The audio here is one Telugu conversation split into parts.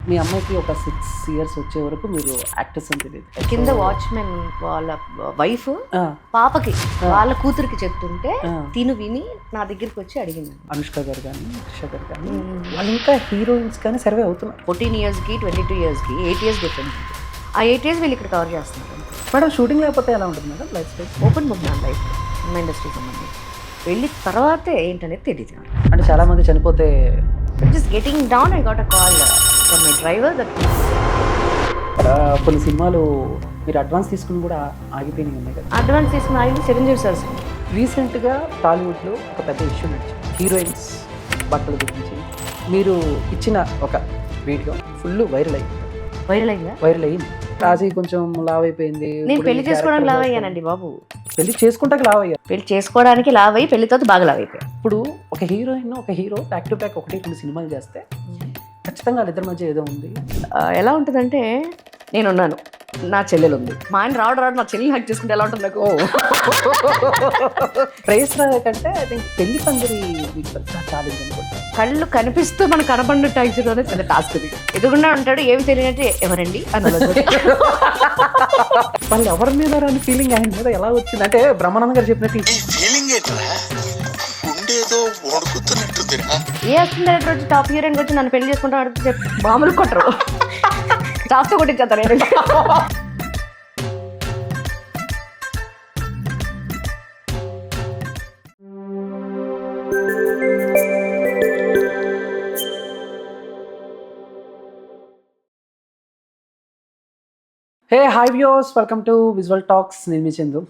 మీ అమ్మాయికి ఒక 6 ఇయర్స్ వచ్చే వరకు మీరు యాక్టర్స్ అని తెలియదు. కింద వాచ్మెన్ వాళ్ళ వైఫ్ ఆ, పాపకి వాళ్ళ కూతురికి చెప్తుంటే ఆ. తిను విని నా దగ్గరికి వచ్చి అడిగింది. అనుష్క గారు కానీ త్రిష గారు కానీ వాళ్ళు ఇంకా హీరోయిన్స్ కానీ సర్వే అవుతున్నారు. 14 ఇయర్స్కి 22 ఇయర్స్కి 8 ఇయర్స్ డిఫరెన్స్. ఆ 8 ఇయర్స్ వీళ్ళు ఇక్కడ కవర్ చేస్తున్నారు. మేడం షూటింగ్ లేకపోతే ఎలా ఉంటుంది madam life style? Open book నా లైఫ్ సినిమా ఇండస్ట్రీకి సంబంధించి వెళ్ళిన తర్వాతే ఏంటనేది తెలియదు. అంటే చాలా మంది చనిపోతే just getting down I got a call from my driver that కొన్ని సినిమాలు మీరు అడ్వాన్స్ తీసుకుని కూడా ఆగిపోయినాయి ఉన్నాయి కదా. అడ్వాన్స్ తీసుకుని ఆగింది చిరంజీవి సార్. రీసెంట్గా టాలీవుడ్లో ఒక పెద్ద ఇష్యూ నడిచింది హీరోయిన్స్ బట్టల గురించి. మీరు ఇచ్చిన ఒక వీడియో ఫుల్ వైరల్ అయింది. వైరల్ అయిందా? రాజీ కొంచెం లావ్ అయిపోయింది. నేను పెళ్లి చేసుకోవడానికి లావ్ అయ్యానండి బాబు. పెళ్లి చేసుకుంటాక లావ్ అయ్యారు. పెళ్లి చేసుకోవడానికి లావ్ అయ్యి పెళ్లి తర్వాత బాగా లావ్ అయిపోయాను. ఇప్పుడు ఒక హీరోయిన్ ఒక హీరో బ్యాక్ టు బ్యాక్ ఒకటి రెండు సినిమాలు చేస్తే ఖచ్చితంగా వాళ్ళిద్దరి మధ్య ఏదో ఉంది. ఎలా ఉంటుందంటే నేనున్నాను, నా చెల్లెలు ఉంది, మా ఆయన రావడం నా చెల్లి హ్యాక్ చేసుకుంటే ఎలా ఉంటుంది నాకు? ప్రైస్ కంటే ఐ థింక్ పెళ్లి పందిరి ఛాలెంజ్ అనుకుంటా. కళ్ళు కనిపిస్తూ మన కనపడిన ట్యాక్సీ పెద్ద టాస్క్. ఎదుగుండా ఉంటాడు, ఏమి తెలియనట్టు ఎవరండి అని వాళ్ళు ఎవరి మీద రాని ఫీలింగ్ ఆయన మీద ఎలా వచ్చింది అంటే బ్రహ్మానంద గారు చెప్పినట్టు ఏ వస్తుంది వచ్చి టాప్ హీరోయిన్ వచ్చి నన్ను పెళ్లి చేసుకుంటాను అడిగితే మామూలు కొట్టరు, చాస్తో కొట్టించేస్తారు. Hey hi viewers, welcome to Visual Talks. నేను మీ చందు.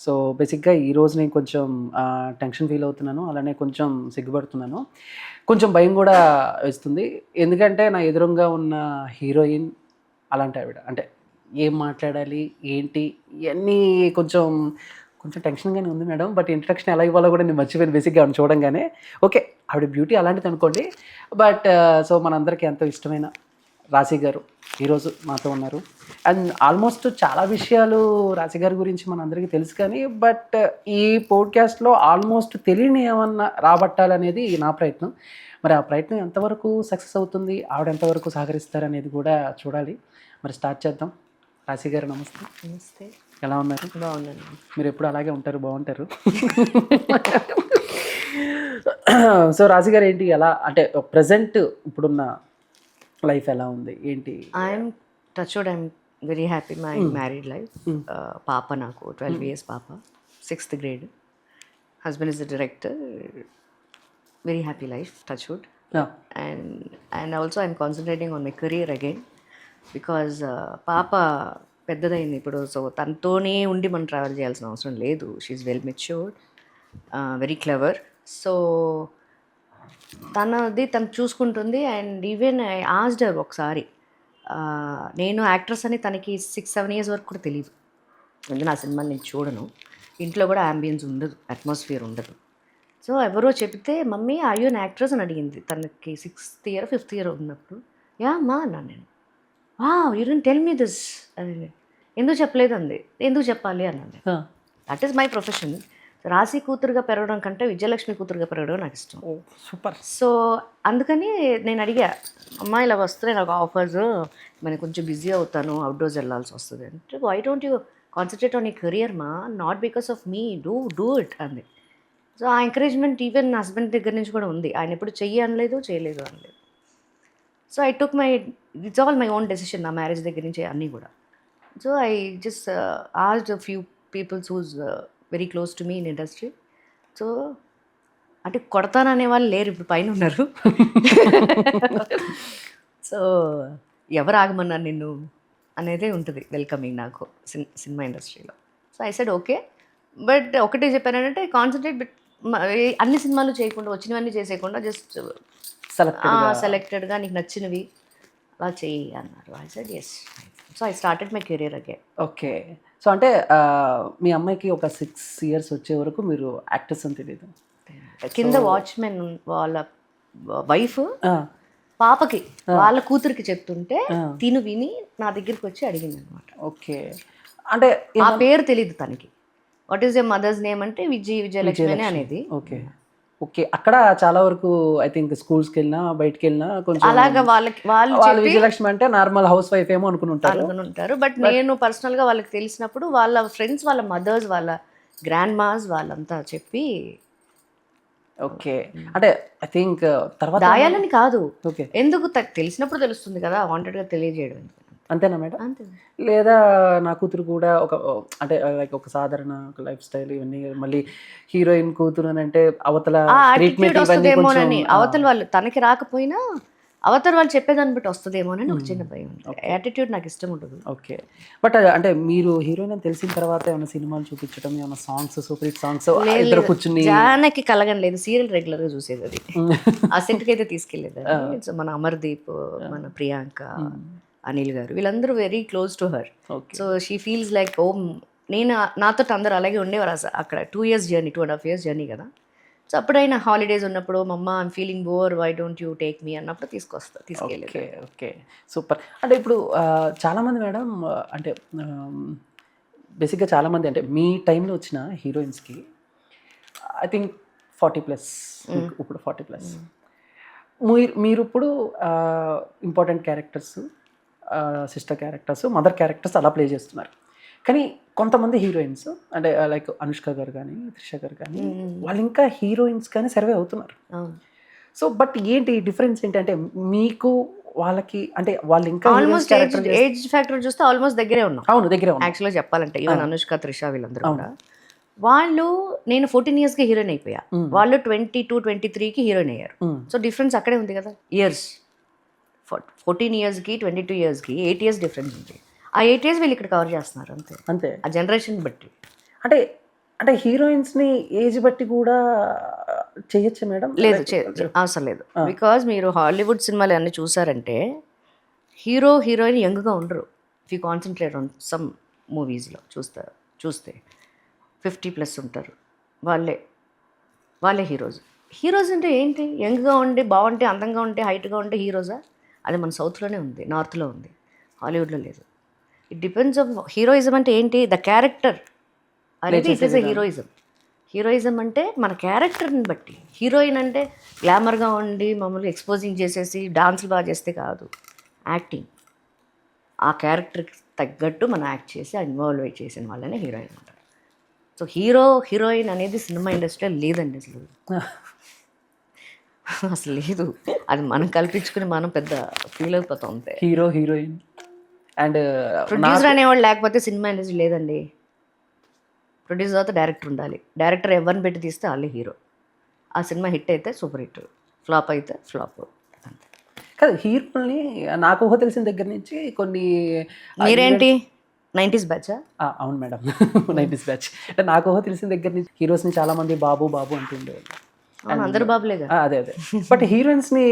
సో బేసిక్గా ఈరోజు నేను కొంచెం టెన్షన్ ఫీల్ అవుతున్నాను, అలానే కొంచెం సిగ్గుపడుతున్నాను, కొంచెం భయం కూడా వేస్తుంది. ఎందుకంటే నా ఎదురుగా ఉన్న హీరోయిన్ అలాంటి ఆవిడ, అంటే ఏం మాట్లాడాలి ఏంటి ఇవన్నీ కొంచెం కొంచెం టెన్షన్గానే ఉంది మేడం. బట్ ఇంట్రడక్షన్ ఎలా ఇవ్వాలో కూడా నేను మర్చిపోయాను బేసిక్గా ఆవిడ చూడంగానే. ఓకే, ఆవిడ బ్యూటీ అలాంటిది అనుకోండి. బట్ సో మనందరికీ ఎంతో ఇష్టమైన రాశి గారు ఈరోజు మాతో ఉన్నారు. అండ్ ఆల్మోస్ట్ చాలా విషయాలు రాశి గారి గురించి మనందరికీ తెలుసు, కానీ బట్ ఈ పోడ్కాస్ట్లో ఆల్మోస్ట్ తెలియని ఏమన్నా రాబట్టాలనేది నా ప్రయత్నం. మరి ఆ ప్రయత్నం ఎంతవరకు సక్సెస్ అవుతుంది, ఆవిడ ఎంతవరకు సహకరిస్తారనేది కూడా చూడాలి. మరి స్టార్ట్ చేద్దాం. రాశి గారు నమస్తే. నమస్తే, ఎలా ఉన్నారు? బాగున్నాను. మీరు ఎప్పుడు అలాగే ఉంటారు, బాగుంటారు. సో రాశి గారు ఏంటి ఎలా అంటే ప్రజెంట్ ఇప్పుడున్న లైఫ్ ఎలా ఉంది ఏంటి? I'm very happy my married life. పాప నాకు 12 years పాప, 6th grade. Husband is the director. Very happy life, touch wood. And also I'm concentrating on my career again because పాప పెద్దదైంది ఇప్పుడు. సో తనతోనే ఉండి మనం ట్రావెల్ చేయాల్సిన అవసరం లేదు. She's well matured, very clever. So తనది తను చూసుకుంటుంది. And even I asked her ఒకసారి, నేను యాక్ట్రెస్ అని తనకి 6-7 years వరకు కూడా తెలియదు. ఎందుకంటే నా సినిమాని నేను చూడను, ఇంట్లో కూడా అంబియన్స్ ఉండదు, అట్మాస్ఫియర్ ఉండదు. సో ఎవరో చెప్తే mummy are you an actress అని అడిగింది. తనకి 6th year 5th year ఉన్నప్పుడు. యా మా అన్నాను నేను. You don't tell me this అని. ఎందుకు చెప్పలేదు అంది. ఎందుకు చెప్పాలి అన్నాను. That is my profession. రాశి కూతురుగా పెరగడం కంటే విజయలక్ష్మి కూతురుగా పెరగడం నాకు ఇష్టం. సూపర్. సో అందుకని నేను అడిగా, అమ్మ ఇలా వస్తున్నాయి నాకు ఆఫర్స్, నేను కొంచెం బిజీ అవుతాను, అవుట్డోర్స్ వెళ్ళాల్సి వస్తుంది అంటే, why don't you concentrate on you career మా, not because of me, do it అంది. సో ఆ ఎంకరేజ్మెంట్ ఈవెన్ హస్బెండ్ దగ్గర నుంచి కూడా ఉంది. ఆయన ఎప్పుడు చెయ్యి అనలేదు, చేయలేదు అనలేదు. So I took it's all my own decision, నా మ్యారేజ్ దగ్గర నుంచి అన్నీ కూడా. So I just asked a few peoples who's very close to me in industry. So అంటే కొడతాననే వాళ్ళు లేరు, ఇప్పుడు పైన ఉన్నారు. సో ఎవరు ఆగమన్నారు నిన్ను అనేదే ఉంటుంది వెల్కమింగ్ నాకు సినిమా ఇండస్ట్రీలో. So I said okay, but ఒకటే చెప్పానంటే కాన్సన్ట్రేట్ అన్ని సినిమాలు చేయకుండా, వచ్చినవన్నీ చేసేయకుండా జస్ట్ సెలెక్టెడ్గా నీకు నచ్చినవి అలా చెయ్యి అన్నారు. I said yes. So I started my career again. Okay. So అంటే మీ అమ్మాయికి ఒక 6 years వచ్చే వరకు మీరు యాక్టర్స్ అని తెలియదు. కింద వాచ్మెన్ వాళ్ళ వైఫ్ పాపకి వాళ్ళ కూతురికి చెప్తుంటే తిను విని నా దగ్గరికి వచ్చి అడిగింది అనమాట. ఓకే. అంటే ఆ పేరు తెలీదు తనకి. What is your mother's name అంటే విజయలక్ష్మి అనేది. ఓకే. ఓకే. అక్కడ చాలా వరకు ఐ థింక్ స్కూల్స్‌కి వెళ్ళినా, బయటికి వెళ్ళినా కొంచెం అలాగా వాళ్ళు వాళ్ళు చెప్పి విజయలక్ష్మి అంటే నార్మల్ హౌస్ వైఫ్ ఏమో అనుకుని ఉంటారు. అనుకుని ఉంటారు. బట్ నేను పర్సనల్గా వాళ్ళకి తెలిసినప్పుడు వాళ్ళ ఫ్రెండ్స్, వాళ్ళ మదర్స్, వాళ్ళ గ్రాండ్ మాస్ వాళ్ళంతా చెప్పి ఓకే. అంటే ఐ థింక్ తర్వాత దాయాలని కాదు, ఓకే. ఎందుకు తెలిసినప్పుడు తెలుస్తుంది కదా, వాంటెడ్గా తెలియజేయడం ఎందుకు. అంతేనా మేడం? అంతే. లేదా నా కూతురు కూడా ఒక అంటే లైక్ ఒక సాధారణ ఒక లైఫ్ స్టైల్ ఇవన్నీ మళ్ళీ హీరోయిన్ కూతురు అని అంటే అవతల ఆ ట్రీట్మెంట్ యాటిట్యూడ్ ఇవన్నీ కొంచెం వస్తుందేమోనని, అవతల వాళ్ళు తనకి రాకపోయినా అవతల వాళ్ళు చెప్పేదాన్ని బట్టి వస్తుందేమోనని ఒక చిన్న భయం ఉంది. యాటిట్యూడ్ నాకు ఇష్టం ఉండదు. ఓకే. బట్ అంటే మీరు హీరోయిన్ అని తెలిసిన తర్వాత ఏమైనా సినిమాలు చూపించడం, ఏమైనా సాంగ్స్ సూపర్ హిట్ సాంగ్స్ ఇద్దరు కూర్చుని జానకి కలగని లేదు, సీరియల్ రెగ్యులర్ గా చూసేది అది. ఆ సెట్కి అయితే తీసుకెళ్లేది. సో మన అమర్దీప్, మన ప్రియాంక, అనిల్ గారు వీళ్ళందరూ very close to her. Okay. So she feels like oh, నేను నాతో అందరూ అలాగే ఉండేవారు అక్కడ. 2 years జర్నీ, 2.5 years జర్నీ కదా. సో అప్పుడైనా హాలిడేస్ ఉన్నప్పుడు mamma I'm feeling bore, why don't you take me అన్నప్పుడు తీసుకెళ్ళేది. ఓకే. ఓకే. సూపర్. అంటే ఇప్పుడు చాలామంది మేడం అంటే బేసిక్‌గా చాలామంది అంటే మీ టైంలో వచ్చిన హీరోయిన్స్‌కి ఐ థింక్ 40+ ఇప్పుడు 40+. మీరిప్పుడు important characters, sister characters, mother characters అలా ప్లే చేస్తున్నారు. కానీ కొంతమంది హీరోయిన్స్ అంటే లైక్ అనుష్క గారు కానీ, త్రిష గారు కానీ వాళ్ళు ఇంకా హీరోయిన్స్ కానీ సర్వే అవుతున్నారు. అవును. సో బట్ ఏంటి డిఫరెన్స్ ఏంటి అంటే మీకు వాళ్ళకి అంటే వాళ్ళు ఇంకా ఆల్మోస్ట్ ఏజ్ ఫ్యాక్టర్ చూస్తే ఆల్మోస్ట్ దగ్గరే ఉన్నాం. అవును దగ్గరే ఉంది. యాక్చువల్గా చెప్పాలంటే ఈవెన్ అనుష్క, త్రిష వీళ్ళందరూ కూడా, వాళ్ళు నేను 14 yearsకి హీరోయిన్ అయిపోయా, వాళ్ళు 22, 23కి హీరోయిన్ అయ్యారు. సో డిఫరెన్స్ అక్కడే ఉంది కదా, ఇయర్స్. 14 yearsకి 22 yearsకి 8 years డిఫరెన్స్ ఉంది. ఆ 8 years వీళ్ళు ఇక్కడ కవర్ చేస్తున్నారు అంతే, అంతే. ఆ జనరేషన్ బట్టి. అంటే అంటే హీరోయిన్స్ని ఏజ్ బట్టి కూడా చేయొచ్చా మేడం? లేదు, అవసరం లేదు. బికాజ్ మీరు హాలీవుడ్ సినిమాలు అన్నీ చూసారంటే హీరో హీరోయిన్ యంగ్గా ఉండరు. If you concentrate on some మూవీస్లో చూస్తే 50+ ఉంటారు. వాళ్ళే హీరోస్ అంటే ఏంటి, యంగ్గా ఉండి బాగుంటే, అందంగా ఉంటే, హైట్గా ఉంటే హీరోజా? అది మన సౌత్లోనే ఉంది, నార్త్లో ఉంది, హాలీవుడ్లో లేదు. ఇట్ డిపెండ్స్ ఆఫ్ హీరోయిజం అంటే ఏంటి, ద క్యారెక్టర్ అనేది ఇట్ ఈస్ ఎ హీరోయిజం అంటే మన క్యారెక్టర్ని బట్టి. హీరోయిన్ అంటే గ్లామర్గా ఉండి మమ్మల్ని ఎక్స్పోజింగ్ చేసేసి డాన్సులు బాగా చేస్తే కాదు, యాక్టింగ్. ఆ క్యారెక్టర్కి తగ్గట్టు మనం యాక్ట్ చేసి ఇన్వాల్వ్ అయి చేసిన వాళ్ళనే హీరోయిన్ అంటారు. సో హీరోయిన్ అనేది సినిమా ఇండస్ట్రీలో లేదండి అసలు లేదు. అది మనం కల్పించుకుని మనం పెద్ద ఫీల్ అయిపోతాం అంతే. హీరోయిన్ అండ్ ప్రొడ్యూసర్ అనేవాళ్ళు లేకపోతే సినిమా ఇండస్ట్రీ లేదండి. ప్రొడ్యూసర్ తర్వాత డైరెక్టర్ ఉండాలి. డైరెక్టర్ ఎవరిని పెట్టి తీస్తే వాళ్ళే హీరో. ఆ సినిమా హిట్ అయితే సూపర్ హిట్, ఫ్లాప్ అయితే ఫ్లాప్ అంతే. కాదు హీరోని నాకు ఊహ తెలిసిన దగ్గర నుంచి కొన్ని మీరేంటి 90s బ్యాచా? అవును మేడం 90s బ్యాచ్. అంటే నాకు ఊహ తెలిసిన దగ్గర నుంచి హీరోస్ని చాలా మంది బాబు అంటుండేవాళ్ళు. అందరు బాబులేగా. అదే బట్ హీరోయిన్స్ని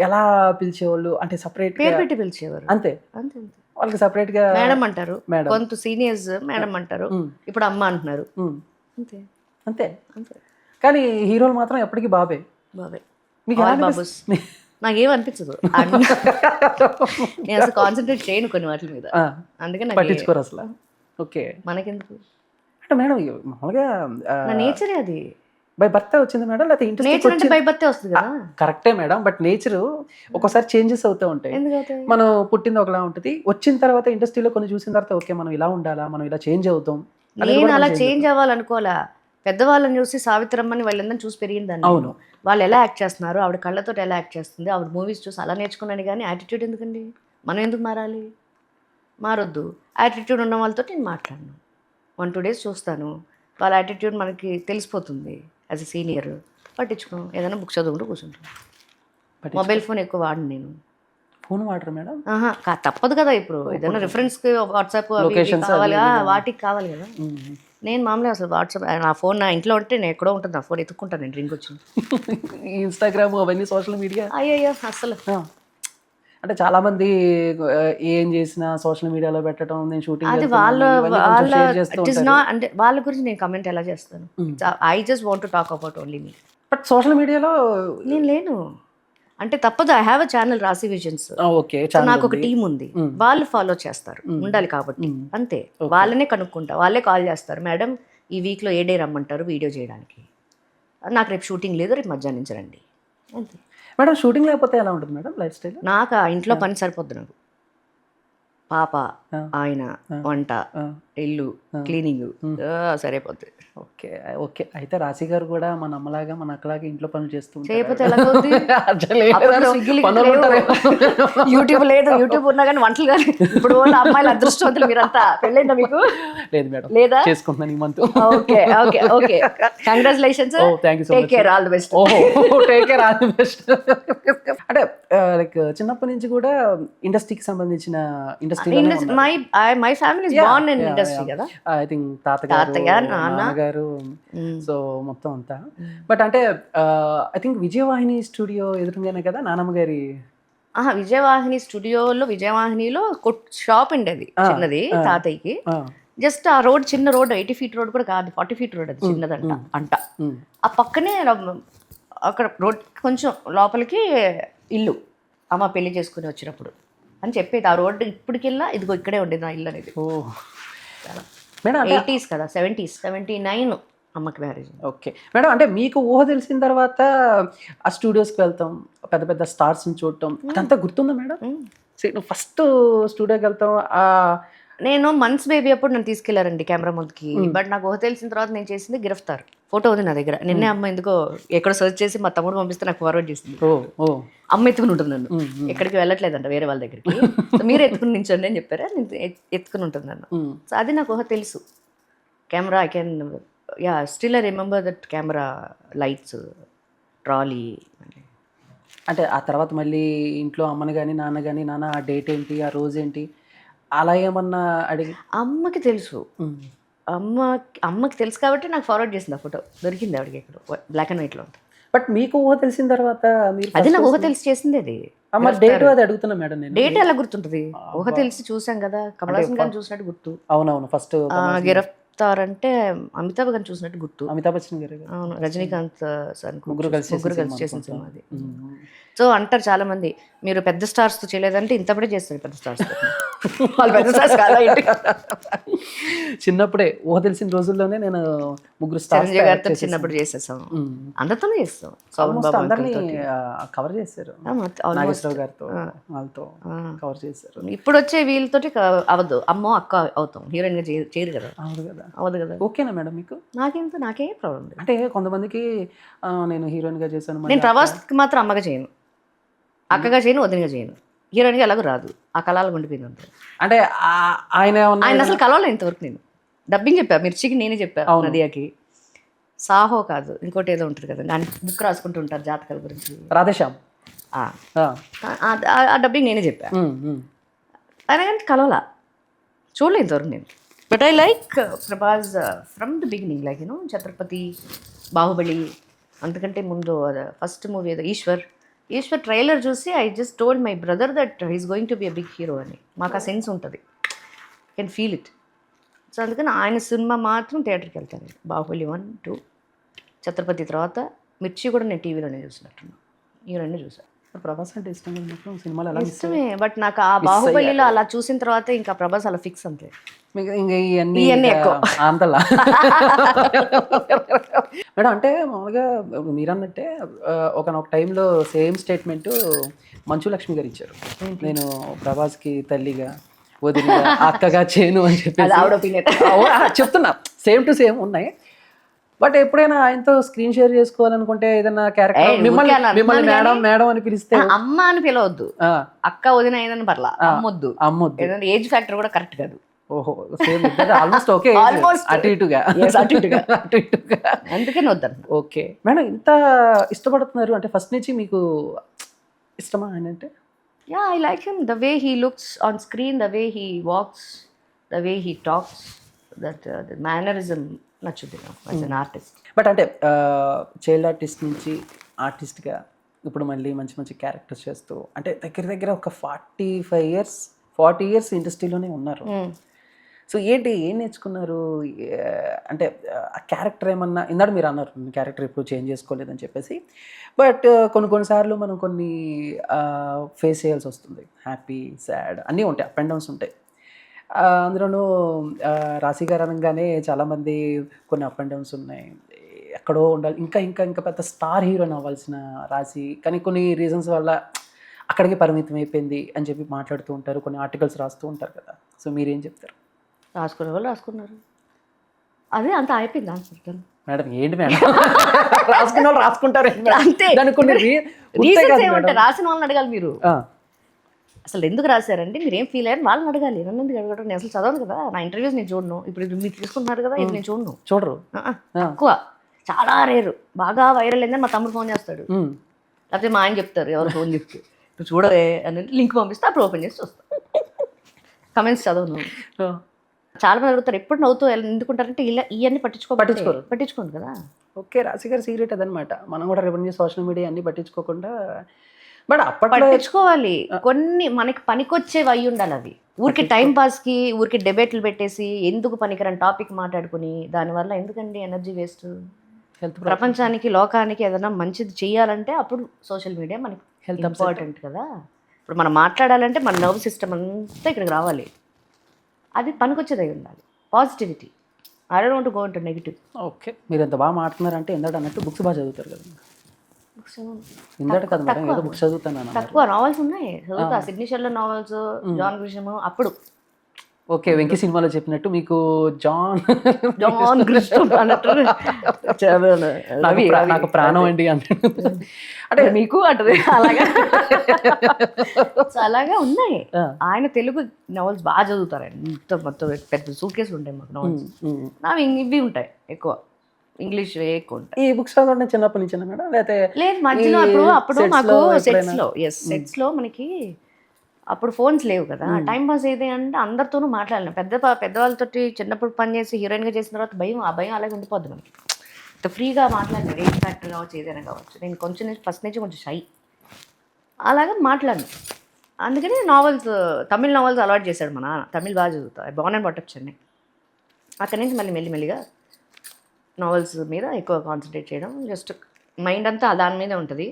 ఎలా పిలిచేవాళ్ళు అంటే సపరేట్ పేరు పెట్టి పిలిచేవారు అంతే. అంతే. వాళ్ళకి సపరేట్గా మేడం అంటారు, కొంత సీనియర్స్ మేడం అంటారు, ఇప్పుడు అమ్మ అంటున్నారు అంతే అంతే అంతే. కానీ హీరోలు మాత్రం ఎప్పటికీ బాబే. మీకు బాబుస్ నాకేం అనిపించదు. నేను అసలు కాన్సన్ట్రేట్ చేయను కొన్ని వాటి మీద, అందుకే పట్టించుకోరు అసలు. ఓకే, మనకెందుకు అంటే మేడం మామూలుగా నా నేచరే అది. బై బర్త్ వచ్చింది మేడం, లేకపోతే నేచర్ అంటే బై బర్త్ వస్తుంది కదా. కరెక్టే మేడం, బట్ నేచర్ ఒక్కోసారి చేంజెస్ అవుతూ ఉంటాయి. మనం పుట్టింది ఒకలా ఉంటుంది, వచ్చిన తర్వాత ఇండస్ట్రీలో కొన్ని చూసిన తర్వాత ఓకే మనం ఇలా ఉండాలా, మనం ఇలా చేంజ్ అవుతాం. నేను అలా చేంజ్ అవ్వాలనుకోవాలా. పెద్దవాళ్ళని చూసి సావిత్రమ్మని వాళ్ళందరినీ చూసి పెరిగిందాన్ని. అవును, వాళ్ళు ఎలా యాక్ట్ చేస్తున్నారు, ఆవిడ కళ్ళతో ఎలా యాక్ట్ చేస్తుంది, ఆవిడ మూవీస్ చూసి అలా నేర్చుకున్నాను. కానీ యాటిట్యూడ్ ఎందుకండి, మనం ఎందుకు మారాలి? మారొద్దు. యాటిట్యూడ్ ఉన్న వాళ్ళతో నేను మాట్లాడను. 1-2 days చూస్తాను, వాళ్ళ యాటిట్యూడ్ మనకి తెలిసిపోతుంది. యాజ్ ఎ సీనియర్ పట్టించుకోను, ఏదైనా బుక్ చదువుకుంటూ కూర్చుంటాను. మొబైల్ ఫోన్ ఎక్కువ వాడను నేను. ఫోన్ వాడరు మేడం? తప్పదు కదా, ఇప్పుడు ఏదైనా రిఫరెన్స్కి వాట్సాప్ కావాలి, వాటికి కావాలి కదా. నేను మామూలుగా అసలు వాట్సాప్, నా ఫోన్ నా ఇంట్లో ఉంటే నేను ఎక్కడో ఉంటుంది, నా ఫోన్ ఎత్తుక్కుంటాను నేను డ్రింక్ వచ్చి. ఇన్స్టాగ్రామ్ అవన్నీ సోషల్ మీడియా అయ్యో అసలు అంటే చాలా మంది ఏం చేసినా సోషల్ మీడియాలో పెట్టడం, నేను షూటింగ్ అది వాళ్ళ ఇట్ ఇస్ నాట్, అంటే వాళ్ళ గురించి నేను కమెంట్ ఎలా చేస్తాను. I just want to talk about only me. But social మీడియాలో నేను లేను అంటే తప్పదు. ఐ హ్యావ్ అ ఛానల్, రాశి విజన్స్. ఓకే, నాకు ఒక టీం ఉంది, వాళ్ళు ఫాలో చేస్తారు, ఉండాలి కాబట్టి అంతే. వాళ్ళనే కనుక్కుంటా, వాళ్ళే కాల్ చేస్తారు, మేడం ఈ వీక్లో ఏ డే రమ్మంటారు వీడియో చేయడానికి. నాకు రేపు షూటింగ్ లేదు, రేపు మధ్యాహ్నం నుంచి రండి అంతే. మేడం షూటింగ్ లేకపోతే ఎలా ఉంటుంది మేడం లైఫ్ స్టైల్? నాకు ఆ ఇంట్లో పని సరిపోద్ది నాకు. పాప, ఆయన, వంట, ఇల్లు, క్లీనింగ్ సరిపోద్ది. Okay okay. అయితే రాశి గారు కూడా మన అమ్మలాగా మన అక్కలాగా ఇంట్లో పనులు చేస్తూ చేయకపోతే ఎలాగవుద్ది? యూట్యూబ్ లేదు, యూట్యూబ్ ఉన్నా కానీ వంటలు కానీ. ఇప్పుడు అమ్మాయిల అదృష్టవంతులు మీరంతా. పెళ్ళైందా మీకు? లేదు మేడం, లేదా? చేసుకుంటున్నాను ఈ month. Okay okay okay, congratulations. Thank you so much. Take care, all the best. Take care, all the best. అంటే లైక్ చిన్నప్పటి నుంచి కూడా ఇండస్ట్రీకి సంబంధించిన my family is Born in industry కదా. ఐ థింక్ తాతయ్య, నాన్నగారు, సో మొత్తం అంతా. బట్ అంటే ఐ థింక్ విజయవాహిని స్టూడియో ఎదురుగానే కదా నానమ్మ గారి? విజయవాహిని స్టూడియోలో, విజయవాహినిలో షాప్ ఉండేది చిన్నది తాతయ్యకి. జస్ట్ ఆ రోడ్, చిన్న రోడ్, 80 feet రోడ్ కూడా కాదు, 40 feet రోడ్, అది చిన్నదంట అంట. ఆ పక్కనే అక్కడ రోడ్ కొంచెం లోపలికి ఇల్లు, అమ్మ పెళ్లి చేసుకుని వచ్చినప్పుడు అని చెప్పేది. ఆ రోడ్డు ఇప్పటికెళ్ళా ఇదిగో ఇక్కడే ఉండేది నా ఇల్లు అనేది. మేడం 80s కదా, 70s, 79 అమ్మకి మ్యారేజ్. ఓకే మేడం, అంటే మీకు ఊహ తెలిసిన తర్వాత ఆ స్టూడియోస్కి వెళ్తాం, పెద్ద పెద్ద స్టార్స్ని చూడటం, అదంతా గుర్తుందా మేడం? నువ్వు ఫస్ట్ స్టూడియోకి వెళ్తాం, నేను మంత్స్ బేబీ అప్పుడు నన్ను తీసుకెళ్లారండి కెమెరా ముందుకి. బట్ నాకు ఊహ తెలిసిన తర్వాత నేను చేసింది గిరఫ్తార్. ఫోటో ఉంది నా దగ్గర. నిన్నే అమ్మ ఎందుకో ఎక్కడ సర్చ్ చేసి మా తమ్ముడు పంపిస్తే నాకు ఫార్వర్డ్ చేసింది. అమ్మ ఎత్తుకుని ఉంటుంది నన్ను, ఎక్కడికి వెళ్ళట్లేదంట వేరే వాళ్ళ దగ్గరికి. మీరు ఎత్తుకుని నించండి అని చెప్పారా, నేను ఎత్తుకుని ఉంటుంది నన్ను. సో అది నాకు ఊహ తెలుసు. Camera I can, still I remember that camera, lights, trolley. అంటే ఆ తర్వాత మళ్ళీ ఇంట్లో అమ్మని కానీ నాన్న కానీ, నాన్న ఆ డేట్ ఏంటి, ఆ రోజు ఏంటి, అలా ఏమన్నా అడిగి? అమ్మకి తెలుసు, అమ్మకి తెలుసు కాబట్టి నాకు ఫార్వర్డ్ చేసింది. ఆ ఫోటో దొరికింది ఆవిడకి ఎక్కడ, బ్లాక్ అండ్ వైట్లో. బట్ మీకు ఊహ తెలిసిన తర్వాత మీరు అది నాకు ఊహ తెలిసి చేసింది. అది డేట్ అది అడుగుతున్నా మేడం నేను. డేట్ ఎలా గుర్తుంటుంది? ఊహ తెలిసి చూసాం కదా, కమల్ హాసన్ గారిని చూసినట్టు గుర్తు. అవునవును, ఫస్ట్ గిరఫ్తార్ అంటే అమితాబ్ గారిని చూసినట్టు గుర్తు. అమితాబ్ బచ్చన్ గారు, అవును, రజనీకాంత్ సార్ ముగ్గురు కలిసి చేసిన సినిమా అది. సో అంటారు చాలా మంది, మీరు పెద్ద స్టార్స్ తో చేయలేదంటే ఇంతప్పుడే చేస్తారు పెద్ద స్టార్స్. వాళ్ళు పెద్ద స్టార్స్ కాదా? చిన్నప్పుడే ఊహ తెలిసిన రోజుల్లోనే నేను ముగ్గురు స్టార్స్ చిరంజీవి గారితో చిన్నప్పుడు చేసేసాం, అందరితోనే చేస్తాం. అందరినీ కవర్ చేశారు, నాగేశ్వరరావు గారితో వాళ్ళతో కవర్ చేశారు. ఇప్పుడు వచ్చే వీళ్ళతోటి అవద్దు, అమ్మో అక్క అవుతాం, హీరోయిన్ గా చేయరు కదా. అవును కదా, అవదు కదా. ఓకేనా మేడం మీకు? నాకే ప్రాబ్లం లేదు. అంటే కొంతమందికి నేను హీరోయిన్ గా చేశాను, నేను ప్రభాస్కి మాత్రం అమ్మగా చేయను, అక్కగా చేయను, వదినగా చేయను. హీరోయిన్గా ఎలాగో రాదు, ఆ కళాలు ఉండిపోయింది అంతే. అంటే ఆయన అసలు కలవలేదు ఇంతవరకు. నేను డబ్బింగ్ చెప్పా, మిర్చికి నేనే చెప్పా, నదియాకి. సాహో కాదు, ఇంకోటి ఏదో ఉంటుంది కదా, దాని బుక్ రాసుకుంటూ ఉంటారు జాతకాల గురించి, రాధేశ్యామ్, ఆ డబ్బింగ్ నేనే చెప్పా. అయినా కానీ కలవలా, చూడలేదు ఇంతవరకు నేను. But I like Prabhas from the beginning, like you know Chatrapathi, Baahubali, అంతకంటే ముందు ఫస్ట్ మూవీ ఏదో ఈశ్వర్ ట్రైలర్ చూసి I just told my brother that he's going to be a big hero అని. మాకు ఆ సెన్స్ ఉంటుంది, కెన్ ఫీల్ ఇట్. సో అందుకని ఆయన సినిమా మాత్రం థియేటర్కి వెళ్తాను. బాహుబలి 1, 2, ఛత్రపతి తర్వాత మిర్చి కూడా నేను టీవీలోనే చూసినట్టున్నాను, ఈ రెండు చూసాను. ప్రభాస్ అంటే ఇష్టం సినిమాలు ఎలా ఇష్టమే, బట్ నాకు ఆ బాహుబలిలో అలా చూసిన తర్వాత ఇంకా ప్రభాస్ అలా ఫిక్స్ అంతే. ఇంకా ఇవన్నీ ఎక్కువ అంతలా. మేడం అంటే మామూలుగా మీరు అన్నట్టే ఒకనొక టైంలో సేమ్ స్టేట్మెంట్ మంచు లక్ష్మి గారు ఇచ్చారు, నేను ప్రభాస్కి తల్లిగా, వదిలిగా, అక్కగా చేయను అని చెప్పి చెప్తున్నా. సేమ్ టు సేమ్ ఉన్నాయి. బట్ ఎప్పుడైనా ఆయనతో స్క్రీన్ షేర్ చేసుకోవాలనుకుంటే ఏదైనా క్యారెక్టర్ మిమ్మల్ని మేడం అని పిలిస్తే? అమ్మ అని పిలవద్దు, అక్క వదిన ఏదైనా పర్లా, అమ్మొద్దు. ఏదైనా ఏజ్ ఫ్యాక్టర్ కూడా కరెక్ట్ కాదు. ఓహో, సేమ్ ఆల్మోస్ట్ ఓకే, అటు ఇటుగా. అందుకని వద్దాను. ఓకే మేడం, ఇంత ఇష్టపడుతున్నారు అంటే ఫస్ట్ నుంచి మీకు ఇష్టమా ఆయన అంటే? Yeah, I like him, the way he looks on screen, the way he walks, the way he talks, that mannerism నచ్చుద్ది నాకు యాజ్ అన్ ఆర్టిస్ట్. బట్ అంటే చైల్డ్ ఆర్టిస్ట్ నుంచి ఆర్టిస్ట్గా ఇప్పుడు మళ్ళీ మంచి మంచి క్యారెక్టర్స్ చేస్తూ, అంటే దగ్గర ఒక 40 ఇయర్స్ ఇండస్ట్రీలోనే ఉన్నారు. సో ఏం నేర్చుకున్నారు అంటే? ఆ క్యారెక్టర్ ఏమన్నా, ఇందాక మీరు అన్నారు క్యారెక్టర్ ఎప్పుడు చేంజ్ చేసుకోలేదని చెప్పేసి, బట్ కొన్నిసార్లు మనం కొన్ని ఫేస్ చేయాల్సి వస్తుంది, హ్యాపీ, సాడ్ అన్నీ ఉంటాయి, అప్ అండ్ డౌన్స్ ఉంటాయి. అందులోనూ రాశి గారు అనగానే చాలామంది కొన్ని అప్ అండ్ డౌన్స్ ఉన్నాయి, ఎక్కడో ఉండాలి, ఇంకా ఇంకా ఇంకా పెద్ద స్టార్ హీరోయిన్ అవ్వాల్సిన రాశి, కానీ కొన్ని రీజన్స్ వల్ల అక్కడికి పరిమితం అయిపోయింది అని చెప్పి మాట్లాడుతూ ఉంటారు, కొన్ని ఆర్టికల్స్ రాస్తూ ఉంటారు కదా. సో మీరేం చెప్తారు? రాసుకునే వాళ్ళు రాసుకున్నారు, అదే అంత అయిపోయింది ఆన్సర్. మేడం ఏంటి మేడం రాసుకున్న వాళ్ళు రాసుకుంటారు అంతే. దానికి కొన్ని రీజన్స్ ఏమంటే రాసిన వాళ్ళని అడగాలి మీరు. అసలు ఎందుకు రాశారంటే మీరు ఏం ఫీల్ అయ్యారు వాళ్ళని అడగాలి, నన్ను ఎందుకు అడగడం? నేను అసలు చదవను కదా, నా ఇంటర్వ్యూస్ నేను చూడను. ఇప్పుడు మీరు తీసుకుంటున్నారు కదా, ఇది నేను చూడను. చూడరు, తక్కువ, చాలా రేరు. బాగా వైరల్ అయిందని మా తమ్ముడు ఫోన్ చేస్తాడు, లేకపోతే మా ఆయన చెప్తారు ఎవరు ఫోన్ చెప్తే నువ్వు చూడవే అని లింక్ పంపిస్తే అప్పుడు ఓపెన్ చేసి చూస్తాను. కమెంట్స్ చదవను. చాలా మంది అడుగుతారు ఎప్పుడు నవ్వుతూ ఎందుకుంటారంటే ఇలా ఇవన్నీ పట్టించుకోండి కదా. ఓకే, రాశి గారి సీక్రెట్ అదనమాట. మనం కూడా రేపటి సోషల్ మీడియా అన్ని పట్టించుకోకుండా, బట్ అప్పట్లో పట్టించుకోవాలి. కొన్ని మనకి పనికొచ్చేవి అయి ఉండాలి. అవి ఊరికి టైం పాస్కి, ఊరికి డిబేట్లు పెట్టేసి ఎందుకు పనికిరాని టాపిక్ మాట్లాడుకుని దానివల్ల ఎందుకండి ఎనర్జీ వేస్ట్? హెల్త్ ప్రపంచానికి, లోకానికి ఏదైనా మంచిది చేయాలంటే అప్పుడు సోషల్ మీడియా మనకి హెల్త్ ఇంపార్టెంట్ కదా. ఇప్పుడు మనం మాట్లాడాలంటే మన నర్వ్ సిస్టమ్ అంతా ఇక్కడికి రావాలి, అది పనికొచ్చేది అయి ఉండాలి. Positivity, I don't want to go into negative. Okay, మీరు ఎంత బాగా మాట్లాడుతున్నారంటే ఎందాట అన్నట్టు బుక్స్ బాగా చదువుతారు కదా. ఇందాట కదా మేడం ఏదో బుక్స్ చదువుతాను. తక్కువ నావెల్స్ ఉన్నాయి చదువుతా, సిడ్నీ షెల్లర్ నావెల్స్, జాన్ గ్రిషమ్ అప్పుడు. ఓకే, వెంకీ సినిమాలో చెప్పినట్టు మీకు జాన్ గ్రిషమ్ అన్నట్టు నాకు ప్రాణం అండి అంటే మీకు అంటది అలాగా. అలాగా ఉన్నాయి. ఆయన తెలుగు నావెల్స్ బాగా చదువుతారు. మొత్తం పెద్ద సూట్ కేసులు ఉంటాయి మాకు నావెల్స్. నావి ఇవి ఉంటాయి ఎక్కువ, ఇంగ్లీష్ ఎక్కువ ఉంటాయి. ఈ బుక్స్ చదవడం చిన్నప్పటి నుంచి మేడం లేకపోతే లేదు మధ్యలో అప్పుడు మాకు సెట్స్ లో మనకి అప్పుడు ఫోన్స్ లేవు కదా, టైం పాస్ ఏది అంటే అందరితోనూ మాట్లాడలేను. పెద్దవాళ్ళతో చిన్నప్పుడు పని చేసి హీరోయిన్గా చేసిన తర్వాత ఆ భయం అలాగే ఉండిపోద్ది మనకి. ఫ్రీగా మాట్లాడినాడు, ఏం ఫ్యాక్టర్ కావచ్చు ఏదైనా కావచ్చు. నేను కొంచెం ఫస్ట్ నుంచి కొంచెం షై, అలాగా మాట్లాడను. అందుకని నావెల్స్, తమిళ్ నావెల్స్ అలవాటు చేశాడు మా నాన్న. తమిళ్ బాగా చదువుతా, బాన్ అండ్ బటప్ చెన్నై. అక్కడి నుంచి మళ్ళీ మెల్లిమెల్లిగా నావెల్స్ మీద ఎక్కువ కాన్సన్ట్రేట్ చేయడం. జస్ట్ మైండ్ అంతా దాని మీదే ఉంటుంది.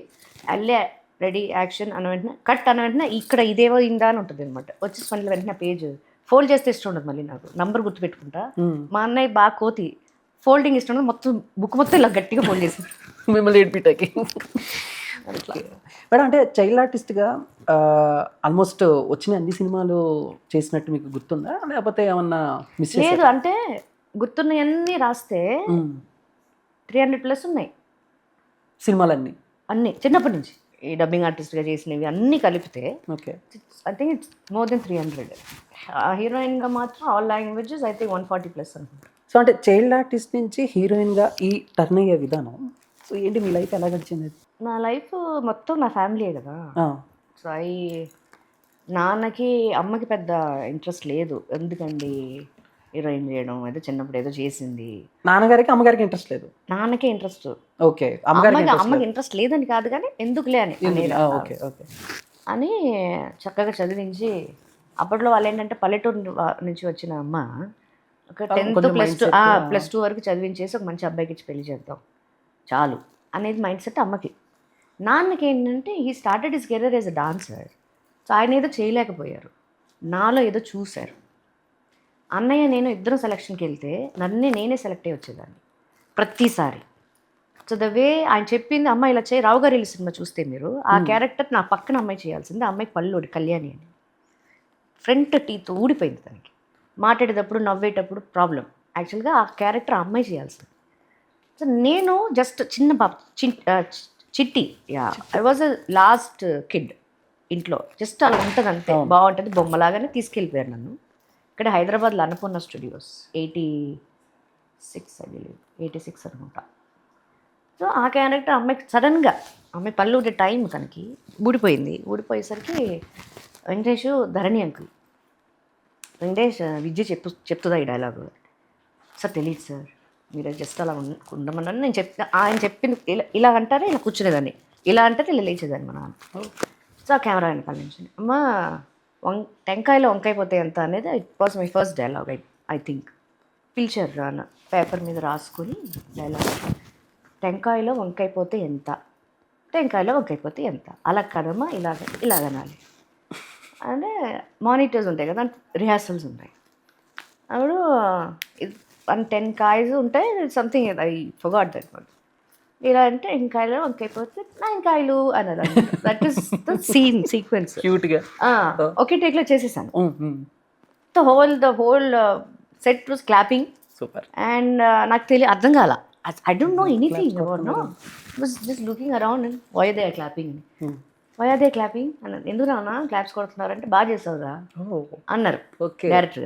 అల్లే రెడీ యాక్షన్ అన్న వెంటనే, కట్ అన్న వెంటనే ఇక్కడ ఇదేవో ఇందా అని ఉంటుంది అనమాట. వచ్చేసి మళ్ళీ వెంటనే పేజ్ ఫోల్డ్ చేస్తే ఇష్టం ఉండదు. మళ్ళీ నాకు నంబర్ గుర్తుపెట్టుకుంటా. మా అన్నయ్య బాగా కోతి, ఫోల్డింగ్ ఇష్టం ఉండదు. మొత్తం బుక్ మొత్తం ఇలా గట్టిగా ఫోల్డ్ చేసి మిమ్మల్ని ఏడిపిటాకి. మేడం అంటే చైల్డ్ ఆర్టిస్ట్గా ఆల్మోస్ట్ వచ్చిన అన్ని సినిమాలు చేసినట్టు మీకు గుర్తుందా, లేకపోతే ఏమన్నా మిస్? లేదు, అంటే గుర్తున్నవన్నీ రాస్తే 300+ ఉన్నాయి సినిమాలన్నీ, అన్నీ చిన్నప్పటి నుంచి. ఈ డబ్బింగ్ ఆర్టిస్ట్గా చేసినవి అన్నీ కలిపితే okay, I think it's more than 300. హీరోయిన్గా మాత్రం ఆల్ లాంగ్వేజెస్ అయితే 140+ అనుకుంటా. సో అంటే చైల్డ్ ఆర్టిస్ట్ నుంచి హీరోయిన్గా ఈ టర్న్ అయ్యే విధానం, సో ఏంటి మీ లైఫ్ ఎలా గడిచింది? నా లైఫ్ మొత్తం నా ఫ్యామిలీయే కదా. సో నాన్నకి అమ్మకి పెద్ద ఇంట్రెస్ట్ లేదు, ఎందుకండి హీరోయిన్ చేయడం, ఏదో చిన్నప్పుడు ఏదో చేసింది. నాన్నగారికి అమ్మగారికి ఇంట్రెస్ట్ లేదు, నాన్నకే ఇంట్రెస్ట్. ఓకే, అమ్మకి ఇంట్రెస్ట్ లేదని కాదు కానీ ఎందుకులే అని ఓకే ఓకే అని చక్కగా చదివించి, అప్పట్లో వాళ్ళు ఏంటంటే పల్లెటూరు నుంచి వచ్చిన అమ్మ ఒక 10th +2 వరకు చదివించేసి ఒక మంచి అబ్బాయికి ఇచ్చి పెళ్లి చేద్దాం చాలు అనేది మైండ్ సెట్ అమ్మకి. నాన్నకి ఏంటంటే ఈ started his career as a dancer. So ఆయన ఏదో చేయలేకపోయారు, నాలో ఏదో చూశారు. అన్నయ్య నేను ఇద్దరం సెలక్షన్కి వెళ్తే నేనే సెలెక్ట్ అయ్యి వచ్చేదాన్ని ప్రతిసారి. సో ద వే ఆయన చెప్పింది, అమ్మ ఇలా చేయి, రావు గారి సినిమా చూస్తే మీరు ఆ క్యారెక్టర్ నా పక్కన అమ్మాయి చేయాల్సింది. ఆ అమ్మాయికి పళ్ళు కళ్యాణి అని, ఫ్రంట్ టీత్ ఊడిపోయింది తనకి, మాట్లాడేటప్పుడు నవ్వేటప్పుడు ప్రాబ్లం. యాక్చువల్గా ఆ క్యారెక్టర్ ఆ అమ్మాయి చేయాల్సింది. సో నేను జస్ట్ చిన్న పాప, చిట్టి, I was a last kid ఇంట్లో. జస్ట్ అలా ఉంటుంది అంతే, బాగుంటుంది బొమ్మలాగానే తీసుకెళ్ళిపోయారు నన్ను. ఇక్కడ హైదరాబాద్లో అన్నపూర్ణ స్టూడియోస్ 86 అనుకుంటా. సో ఆ క్యారెక్టర్ అమ్మాయికి సడన్గా, అమ్మాయి పళ్ళు ఉండే టైం తనకి ఊడిపోయేసరికి వెంకటేష్ ధరణి అంకుల్, వెంకటేష్ విద్య చెప్తుందా ఈ డైలాగు? సార్ తెలియదు సార్, మీరు జస్ట్ అలా ఉండమన్నాను. నేను ఆయన చెప్పింది ఇలా అంటారే ఇలా కూర్చునేదాన్ని, ఇలా అంటే ఇలా లేచేదాన్ని మా నాన్న. సో ఆ కెమెరా వెనకాల నుంచి, అమ్మ టెంకాయలో వంకాయ పోతే ఎంత అనేది it was my first dialogue. I think పిలిచారు నాన్న, పేపర్ మీద రాసుకొని డైలాగ్, టెంకాయలో వంకాయ పోతే ఎంత, టెంకాయలో వంకాయ పోతే ఎంత, అలా కదమ్మా ఇలాగనాలి అంటే. మానిటర్స్ ఉంటాయి కదా, రిహార్సల్స్ ఉంటాయి. అప్పుడు అండ్ 10 కాయలు ఉంటాయి something I forgot that one. ఇలా అంటే ఇంకాయలు వంకైపోతే 9 కాయలు అన్నది. That is the sequence. క్యూట్గా ఒకే టేక్లో చేసేసాను. The whole set was clapping. Super. And నాకు అర్థం కాల. I don't know anything about, no. I was just looking around and why are they clapping? Why are they clapping? అన్నారు. ఎందుకు నాన్న క్లాప్స్ కొడుతున్నారంటే బాగా చేసావురా అన్నారు డైరెక్టర్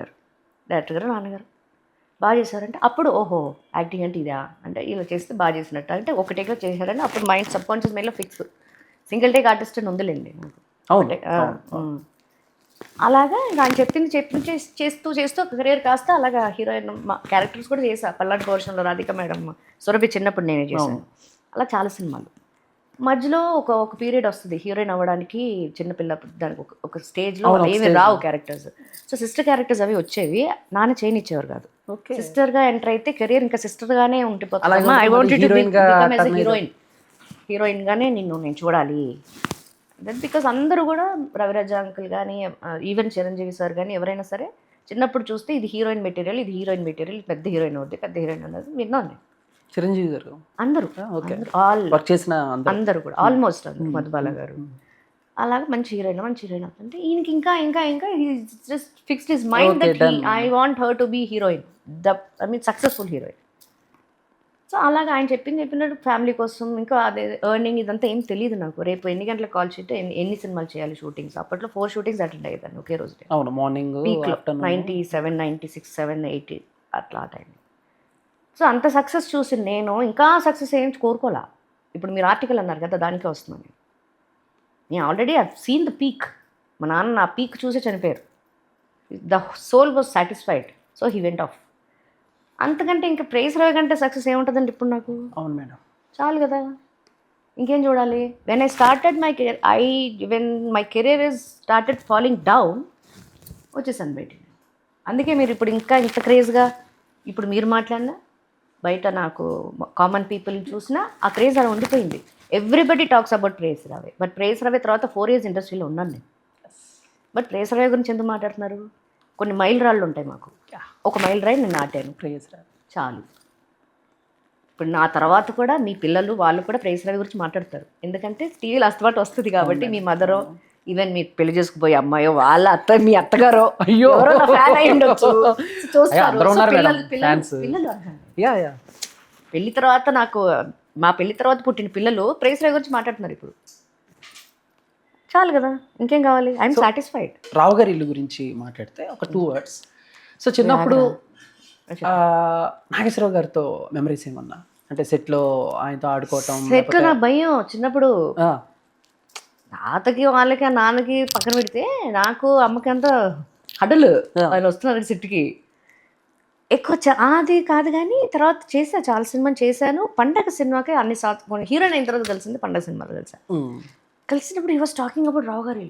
గారు నాన్నగారు. బాగా చేశారంటే అప్పుడు ఓహో యాక్టింగ్ అంటే ఇదా అంటే ఇలా చేస్తే బాగా చేసినట్టు అంటే ఒక టేక్లో చేశారంటే అప్పుడు మైండ్ సబ్ కాన్షియస్ మైండ్లో ఫిక్స్. సింగిల్ టేక్ ఆర్టిస్ట్ అని ఉందిలేండి నాకు. అలాగా ఇంకా ఆయన చెప్పింది చేస్తూ ఒక కెరీర్ కాస్త అలాగా హీరోయిన్ క్యారెక్టర్స్ కూడా చేసా. పల్నాడు పోర్షన్లో రాధిక మేడం, సురభి చిన్నప్పుడు నేనే చేశాను. అలా చాలా సినిమాలు. మధ్యలో ఒక పీరియడ్ వస్తుంది హీరోయిన్ అవ్వడానికి. చిన్నపిల్ల దానికి ఒక స్టేజ్లో ఏమి రావు క్యారెక్టర్స్. సో సిస్టర్ క్యారెక్టర్స్ అవి వచ్చేవి, నాన్న చేయనిచ్చేవారు కాదు. సిస్టర్గా ఎంటర్ అయితే కెరీర్ ఇంకా సిస్టర్గానే ఉండిపోతుంది. I wanted to become as a హీరోయిన్గానే నేను చూడాలి. దట్ బికాస్ అందరూ కూడా రవిరాజ అంకుల్ కానీ ఈవెన్ చిరంజీవి సార్ కానీ ఎవరైనా సరే చిన్నప్పుడు చూస్తే ఇది హీరోయిన్ మెటీరియల్ పెద్ద హీరోయిన్ అన్నది విన్నాను. చిరంజీవి గారు అందరూ ఆల్మోస్ట్ మధుబాల గారు అలాగా మంచి హీరోయిన్ అంటే ఈయనకి ఇంకా just fixed his mind that I want her to be heroine, successful heroine. So అలాగా ఆయన చెప్పినట్టు ఫ్యామిలీ కోసం ఇంకా అదే ఎర్నింగ్ ఇదంతా ఏం తెలియదు నాకు. రేపు ఎన్ని గంటల కాల్ షీట్, ఎన్ని సినిమాలు చేయాలి షూటింగ్స్. అప్పట్లో 4 షూటింగ్స్ అటెండ్ అయ్యేదాన్ని ఒకే రోజు. అవును, మార్నింగ్ పీక్లో 97, 96, 7, 80 అట్లా ఆ టైం. సో అంత సక్సెస్ చూసి నేను ఇంకా సక్సెస్ ఏం కోరుకోలే. ఇప్పుడు మీరు ఆర్టికల్ అన్నారు కదా, దానికే వస్తున్నాను నేను already I seen the peak. మా నాన్న నా పీక్ చూసే చనిపోయారు. The soul was satisfied, so he went off. అంతకంటే ఇంకా ప్రైజ్ రవి కంటే సక్సెస్ ఏముంటుందండి ఇప్పుడు నాకు. అవును మేడం, చాలు కదా, ఇంకేం చూడాలి. When I started my career when my career is started falling down వచ్చేసాను బయటికి. అందుకే మీరు ఇప్పుడు ఇంకా ఇంత క్రేజ్గా ఇప్పుడు మీరు మాట్లాడినా బయట నాకు కామన్ పీపుల్ చూసినా ఆ క్రేజ్ అలా ఉండిపోయింది. Everybody talks about praise Ravi. But praise Ravi తర్వాత 4 years ఇండస్ట్రీలో ఉన్నాను నేను. బట్ ప్రేజ్ రవి గురించి ఎందుకు మాట్లాడుతున్నారు? కొన్ని మైల్ రాళ్ళు ఉంటాయి మాకు. ఒక మైల్ రాయి నేను నాటాను, ప్రేజ్ రవి చాలు. ఇప్పుడు నా తర్వాత కూడా మీ పిల్లలు వాళ్ళు కూడా ప్రేజ్ రవి గురించి మాట్లాడతారు. ఎందుకంటే టీవీలో అస్తపాటు వస్తుంది కాబట్టి. మీ మదరో ఈవెన్ మీరు పెళ్లి చేసుకుపోయే అమ్మాయో వాళ్ళ మీ అత్తగారో ఎవరో నా ఫ్యాన్ అయి ఉండొచ్చు, చూస్తారు. పెళ్లి తర్వాత మా పెళ్లి తర్వాత పుట్టిన పిల్లలు ప్రేజ్ రవి గురించి మాట్లాడుతున్నారు ఇప్పుడు. చాలు కదా, ఇంకేం కావాలి? I'm satisfied. రావు గారి ఇల్లు గురించి మాట్లాడితే ఒక 2 words. సో చిన్నప్పుడు నాగేశ్వరరావు గారితో మెమరీస్ ఏమన్నా అంటే సెట్లో ఆయనతో ఆడుకోవటం? సెట్లో నా భయం చిన్నప్పుడు. తాతకి వాళ్ళకి నాన్నకి పక్కన పెడితే నాకు అమ్మకి అంతా హడలు. ఆయన వస్తున్నారు సెట్కి ఎక్కువ. అది కాదు కానీ తర్వాత చాలా సినిమాలు చేశాను. పండగ సినిమాకి అన్ని హీరోయిన్ అయిన తర్వాత కలిసింది పండగ సినిమాలో కలిసినప్పుడు హీ వాస్ టాకింగ్ అబౌట్ రావు గారి.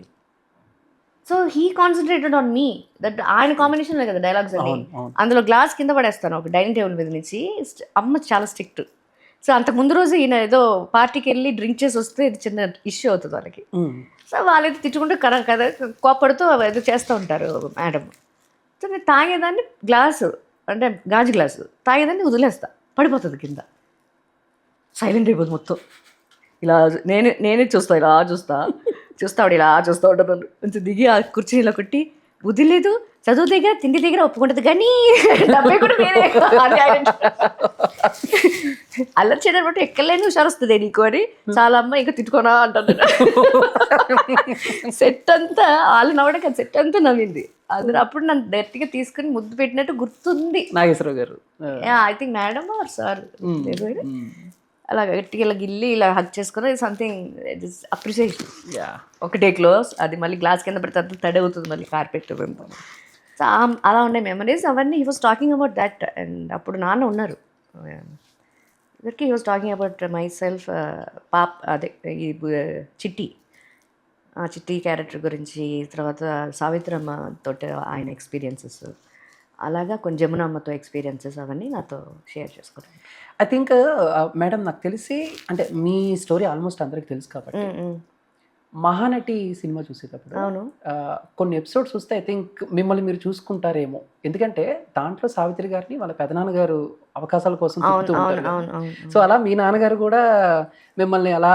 So he concentrated on me. That ఆయన కాంబినేషన్లో కదా డైలాగ్స్ అని. అందులో గ్లాస్ కింద పడేస్తాను ఒక డైనింగ్ టేబుల్ మీద నుంచి. అమ్మ చాలా స్ట్రిక్ట్. సో అంతకు ముందు రోజు ఈయన ఏదో పార్టీకి వెళ్ళి డ్రింక్ చేసి వస్తే ఇది చిన్న ఇష్యూ అవుతుంది వాళ్ళకి. సో వాళ్ళైతే తిట్టుకుంటూ కదా కోపడుతూ ఏదో చేస్తూ ఉంటారు మేడం. సో నేను తాగేదాన్ని గ్లాసు అంటే గాజు గ్లాసు తాగేదాన్ని వదిలేస్తా, పడిపోతుంది కింద, సైలెంట్ అయిపోతుంది మొత్తం. ఇలా నేనే చూస్తా, ఇలా చూస్తాడు ఇలా చూస్తూ ఉంటాను. కొంచెం దిగి ఆ కుర్చీలో కొట్టి బుద్ధి లేదు, చదువు దగ్గర తిండి దగ్గర ఒప్పుకుంటుంది కానీ డబ్బే కూడా వేరే అల్లరి చేయడం బట్టి ఎక్కలేని హుషారు వస్తుంది నీకు అని. చాలా అమ్మ ఇంకా తిట్టుకోనా అంటాను. సెట్ అంతా వాళ్ళు నవ్వడానికి అది సెట్ అంతా నవ్వింది. అది అప్పుడు నన్ను డైరెక్ట్గా తీసుకుని ముద్దు పెట్టినట్టు గుర్తుంది నాగేశ్వరరావు గారు. I think madam or sir అలా గట్టిగా ఇలా గిల్లి ఇలా హక్ చేసుకుని సంథింగ్ ఇట్ ఇస్ అప్రిసియేషన్. ఒక టేక్లో అది మళ్ళీ గ్లాస్ కింద పెడితే తడి అవుతుంది మళ్ళీ కార్పెట్. సో అలా ఉండే మెమరీస్ అవన్నీ. He was talking about that. And అప్పుడు నాన్న ఉన్నారు ఇద్దరికి. He was talking about my self అదే ఈ చిట్టి క్యారెక్టర్ గురించి, తర్వాత సావిత్రమ్మ తోటి ఆయన ఎక్స్పీరియన్సెస్, అలాగా కొంచెం జమునమ్మతో ఎక్స్పీరియన్సెస్ అవన్నీ నాతో షేర్ చేసుకున్నాను. ఐ థింక్ మేడం నాకు తెలిసి అంటే మీ స్టోరీ ఆల్మోస్ట్ అందరికి తెలుసు కాబట్టి మహానటి సినిమా చూసేటప్పుడు అవును. కొన్ని ఎపిసోడ్స్ చూస్తే ఐ థింక్ మిమ్మల్ని మీరు చూసుకుంటారేమో. ఎందుకంటే దాంట్లో సావిత్రి గారిని వాళ్ళ పెదనాన్నగారు అవకాశాల కోసం అవును. తిప్పుతూ అవును. ఉంటారు కదా. అవును. అవును. సో అలా మీ నాన్నగారు కూడా మిమ్మల్ని అలా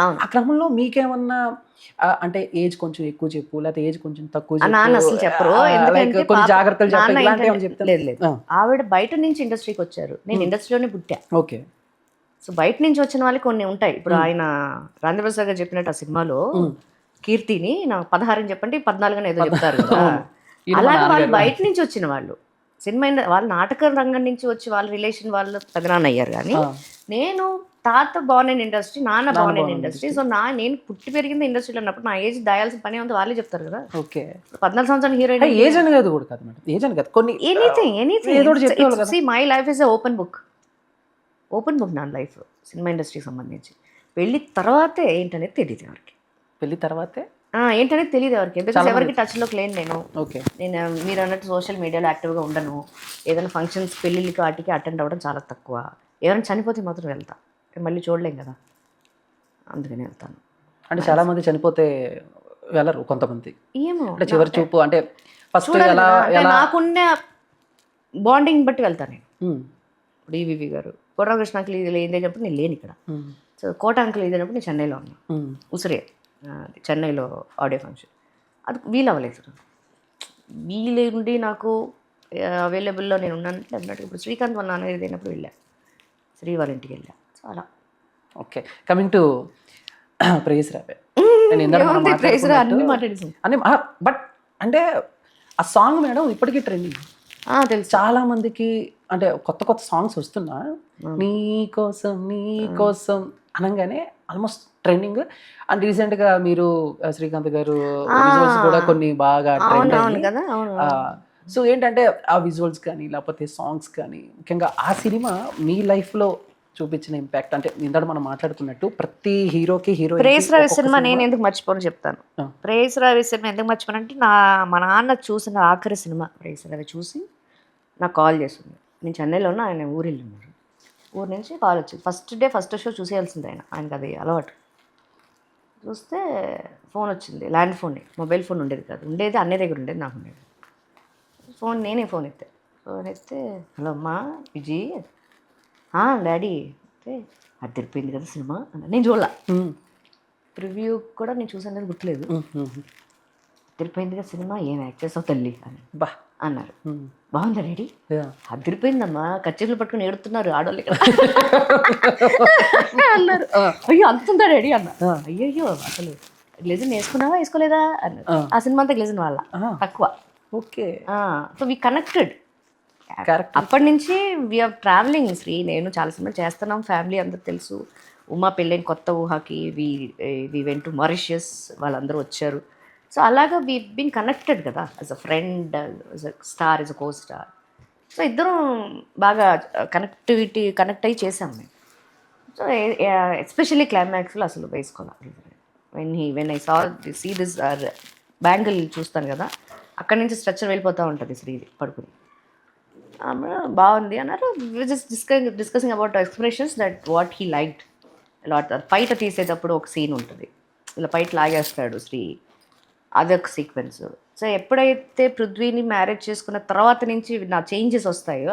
అవును. ఆ క్రమంలో మీకేమన్నా అంటే ఏజ్ కొంచెం ఎక్కువ చెప్పు, లేకపోతే ఏజ్ కొంచెం తక్కువ ఆ చెప్పు, నాన్న అసలు చెప్పరు. లైక్ ఎందుకంటే కొన్ని పాప జాగ్రత్తలు చెప్ప నాన్న ఇలాంటివి ఏంటంటే ఏమైనా చెప్తాను. లేదు లేదు. ఆవిడ బయట నుంచి ఇండస్ట్రీకి వచ్చారు. నేను ఇండస్ట్రీలోనే పుట్టా. ఓకే. సో బయట నుంచి వచ్చిన వాళ్ళకి కొన్ని ఉంటాయి. ఇప్పుడు ఆయన రాంధ్రప్రసాద్ గారు చెప్పినట్టు ఆ సినిమాలో కీర్తిని నాకు 16 అని చెప్పండి 14 అని ఏదో చెప్తారు కదా. ఈయన మా అలాగే వాళ్ళు నాన్నగారు. బయట నుంచి వచ్చిన వాళ్ళు సినిమా వాళ్ళు నాటక రంగం నుంచి వచ్చి వాళ్ళ రిలేషన్ వాళ్ళు పెదనాన్న అయ్యారు. కానీ నేను తాత బాన్ ఇన్ ఇండస్ట్రీ, నాన్న బాన్ ఇన్ ఇండస్ట్రీ. సో నేను పుట్టి పెరిగింది ఇండస్ట్రీలో ఉన్నప్పుడు నా ఏజ్ దాయాల్సిన పని ఉంది వాళ్ళే చెప్తారు కదా. ఓకే. 14 సంవత్సరాల హీరోయిన్ ఏజ్ అని కాదు కూడా కాదు మేడం, ఏజ్ అని కాదు, కొన్ని ఎనీథింగ్ ఏదో ఒకటి చెప్పేవాళ్ళు కదా. My life is open book. Open book నా లైఫ్ సినిమా ఇండస్ట్రీకి సంబంధించి. పెళ్ళి తర్వాతే ఏంటనేది తెలియదు ఎవరికి. పెళ్లి తర్వాతే ఏంటనేది తెలియదు ఎవరికి. ఎందుకంటే ఎవరికి టచ్లోకి లేను నేను. ఓకే. నేను మీరు అన్నట్టు సోషల్ మీడియాలో యాక్టివ్గా ఉండను. ఏదైనా ఫంక్షన్స్ పెళ్ళిళ్ళకి వాటికి అటెండ్ అవ్వడం చాలా తక్కువ. ఎవరైనా చనిపోతే మాత్రం వెళ్తా, మళ్ళీ చూడలేం కదా, అందుకని వెళ్తాను. అంటే చాలా మంది చనిపోతే వెళ్ళరు కొంతమంది. ఏమో అంటే చివరి చూపు అంటే ఫస్ట్ చూడాలి ఎలా కదా. అంటే ఎలా నాకున్న బాండింగ్ బట్టి వెళ్తాను నేను. ఉమ్, ఇప్పుడు ఈవీవి గారు కోటకృష్ణ అంకుల్ ఇది లేదన్నప్పుడు నేను లేను ఇక్కడ. ఉమ్, సో కోట అంకుల్ ఇదన్నప్పుడు నేను చెన్నైలో ఉన్నా. ఉమ్, ఉసిరే చెన్నైలో ఆడియో ఫంక్షన్ అది వీలవ్వలేదు. వీలుండి నాకు అవైలబుల్లో నేను ఉన్నాను అన్నట్టు. ఇప్పుడు శ్రీకాంత్ వాళ్ళ నాన్నగారి అయినప్పుడు వెళ్ళా, శ్రీ వాళ్ళ ఇంటికి వెళ్ళా. సో అలా. ఓకే. కమింగ్ టు ప్రేయస్ రావే, నేను ఇందాక మనం అన్ని మాట్లాడుకున్నట్టు మాట్లాడేసాం. అని బట్ అంటే ఆ సాంగ్ మేడం ఇప్పటికీ ట్రెండింగ్. తెలుసు. చాలా మందికి అంటే కొత్త కొత్త సాంగ్స్ వస్తున్నా నీ కోసం నీ కోసం అనగానే ఆల్మోస్ట్ ట్రెండింగ్. అండ్ రీసెంట్గా మీరు శ్రీకాంత్ గారు విజువల్స్ కూడా కొన్ని బాగా ట్రెండ్ అవును అయ్యి. కదా. అవును. సో ఏంటంటే ఆ విజువల్స్ కానీ లేకపోతే సాంగ్స్ కానీ ముఖ్యంగా ఆ సినిమా మీ లైఫ్లో చూపించిన ఇంపాక్ట్ అంటే ఇందాక మనం మాట్లాడుకున్నట్టు ప్రతి హీరోకి ప్రేయస్ రావి సినిమా నేను హీరోయిన్ ఎందుకు మర్చిపోను చెప్తాను. ఆ. ప్రేయస్ రావి సినిమా ఎందుకు మర్చిపోను అంటే మా నాన్న చూసిన ఆఖరి సినిమా ప్రేయస్ రావి చూసి నాకు కాల్ చేసింది. నేను చెన్నైలో ఉన్నా, ఆయన ఊరు వెళ్ళిన్నారు. ఊరు నుంచి కాల్ వచ్చింది. ఫస్ట్ షో చూసేయాల్సింది ఆయనకి అది అలవాటు. చూస్తే ఫోన్ వచ్చింది, ల్యాండ్ ఫోన్, మొబైల్ ఫోన్ ఉండేది కాదు. ఉండేది అన్నయ్య దగ్గర ఉండేది, నాకు ఉండేది నేనే ఫోన్ ఎత్తే హలో అమ్మా విజీ, డాడీ అంటే అది తెరిపోయింది కదా సినిమా అన్న. నేను చూడాల, ప్రివ్యూ కూడా నేను చూసాను గుర్తులేదు. అదిరిపోయింది కదా సినిమా, ఏం యాక్ట్ చేస్తావు తల్లి అని బా అన్నారు. బాగుందా డాడీ? అదిరిపోయిందమ్మా, కచ్చేట్లు పట్టుకుని ఏడుతున్నారు ఆడవాళ్ళు ఇక్కడ అన్నారు. అయ్యో అంతుందా డాడీ అన్న. అయ్యయ్యో అసలు గ్లెజన్ వేసుకున్నావా వేసుకోలేదా అన్నారు. ఆ సినిమా అంతా గ్లెజన్ వాళ్ళ తక్కువ. ఓకే. So we connected. అప్పటి నుంచి వీఆర్ ట్రావెలింగ్. శ్రీ నేను చాలా సినిమాలు చేస్తున్నాం, ఫ్యామిలీ అందరూ తెలుసు. ఉమా పెళ్ళైన కొత్త ఊహకి వి వెంట్ టు మారిషియస్, వాళ్ళందరూ వచ్చారు. సో అలాగా వీ బీన్ కనెక్టెడ్ కదా, as a friend, as a star, as a co star. So ఇద్దరం బాగా కనెక్ట్ అయ్యి చేసాం మేము. సో ఎస్పెషల్లీ క్లైమాక్స్లో అసలు వేసుకోవాలి. When I see this bangle చూస్తాను కదా, అక్కడి నుంచి స్ట్రక్చర్ వెళ్ళిపోతూ ఉంటుంది శ్రీది పడుకుని. బాగుంది అన్నారు. Just discussing about expressions that what he liked lot. పైట తీసేటప్పుడు ఒక సీన్ ఉంటుంది, ఇలా పైట లాగేస్తాడు శ్రీ, అదొక సీక్వెన్స్. సో ఎప్పుడైతే పృథ్వీని మ్యారేజ్ చేసుకున్న తర్వాత నుంచి నా చేంజెస్ వస్తాయో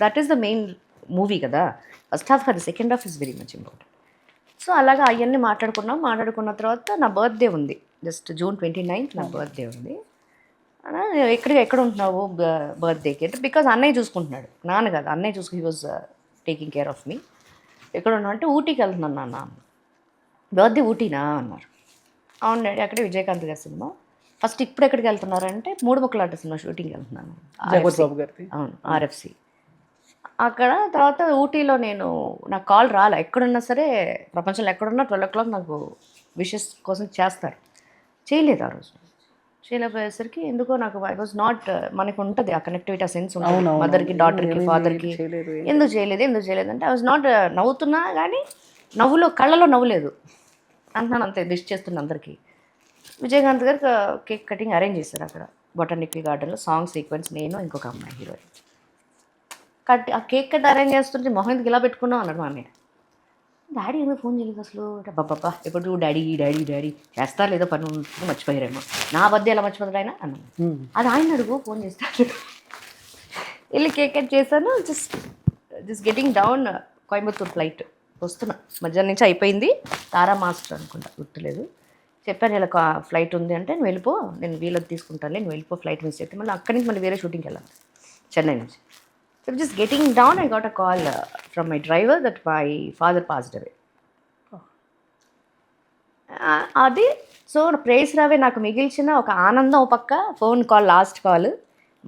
that is the main movie కదా. ఫస్ట్ హాఫ్ కదా, second half is very much important. So అలాగా అవన్నీ మాట్లాడుకున్న తర్వాత నా బర్త్డే ఉంది, జస్ట్ June 29th నా బర్త్డే ఉంది. ఎక్కడ ఉంటున్నావు బర్త్డేకి అంటే, బికాజ్ అన్నయ్య చూసుకుంటున్నాడు, నాన్న కదా, అన్నయ్య he was taking care of me. ఎక్కడ ఉన్నావు అంటే ఊటీకి వెళ్తున్నాను నాన్న. బర్త్డే ఊటీనా అన్నారు. అవును డాడీ, అక్కడే విజయకాంత్ గారి సినిమా. ఫస్ట్ ఇప్పుడు ఎక్కడికి వెళ్తున్నారంటే మూడు ముక్కలాట సినిమా షూటింగ్కి వెళ్తున్నాను. అవును, RFC. అక్కడ తర్వాత ఊటీలో నాకు కాల్ రాలే. ఎక్కడున్నా సరే ప్రపంచంలో ఎక్కడున్నా 12 o'clock నాకు విషెస్ కోసం చేస్తారు. చేయలేదు ఆ రోజు. చేయలేకపోయేసరికి ఎందుకో నాకు ఐ వాజ్ నాట్, మనకు ఉంటుంది ఆ కనెక్టివిటీ, ఆ సెన్స్ ఉంటుంది మదర్కి, డాటర్కి, ఫాదర్కి. ఎందుకు చేయలేదు అంటే ఐ వాజ్ నాట్, నవ్వుతున్నా కానీ కళ్ళలో నవ్వులేదు అంటున్నాను అంతే. డిష్ చేస్తున్న అందరికీ. విజయకాంత్ గారు కేక్ కటింగ్ అరేంజ్ చేశారు అక్కడ బొటానికల్ గార్డెన్లో. సాంగ్ సీక్వెన్స్, నేను ఇంకొక అమ్మాయి హీరోయిన్. ఆ కేక్ కట్ అరేంజ్ చేస్తుంటే మొహం ఎందుకు ఇలా పెట్టుకున్నావు అన్నాడు మా అన్నయ్య. డాడీ ఎందుకు ఫోన్ చేయలేదు అసలు అంటే బాబా ఎప్పుడు డాడీ డాడీ డాడీ చేస్తారు లేదో పని ఉంటుంది మర్చిపోయారేమో నా బర్త్డే ఎలా మర్చిపోతాడు ఆయన అన్నాను. అది ఆయన అడుగు ఫోన్ చేస్తాడు. వెళ్ళి కేక్ కట్ చేశాను. Just getting down Coimbatore flight వస్తున్నా. మధ్యాహ్నం నుంచి అయిపోయింది. తారా మాస్టర్ అనుకుంటా గుర్తులేదు. చెప్పాను ఇలా ఫ్లైట్ ఉంది అంటే నువ్వు వెళ్ళిపో నేను వీళ్ళది తీసుకుంటాను నువ్వు వెళ్ళిపో ఫ్లైట్ మిస్ అయితే మళ్ళీ అక్కడి నుంచి మళ్ళీ వేరే షూటింగ్కి వెళ్ళాలి చెన్నై నుంచి. So just getting down I got a call from my driver that my father passed away. అది సో ప్రేస్ రావే నాకు మిగిల్చిన ఒక ఆనందం. ఒక పక్క ఫోన్ కాల్ లాస్ట్ కాల్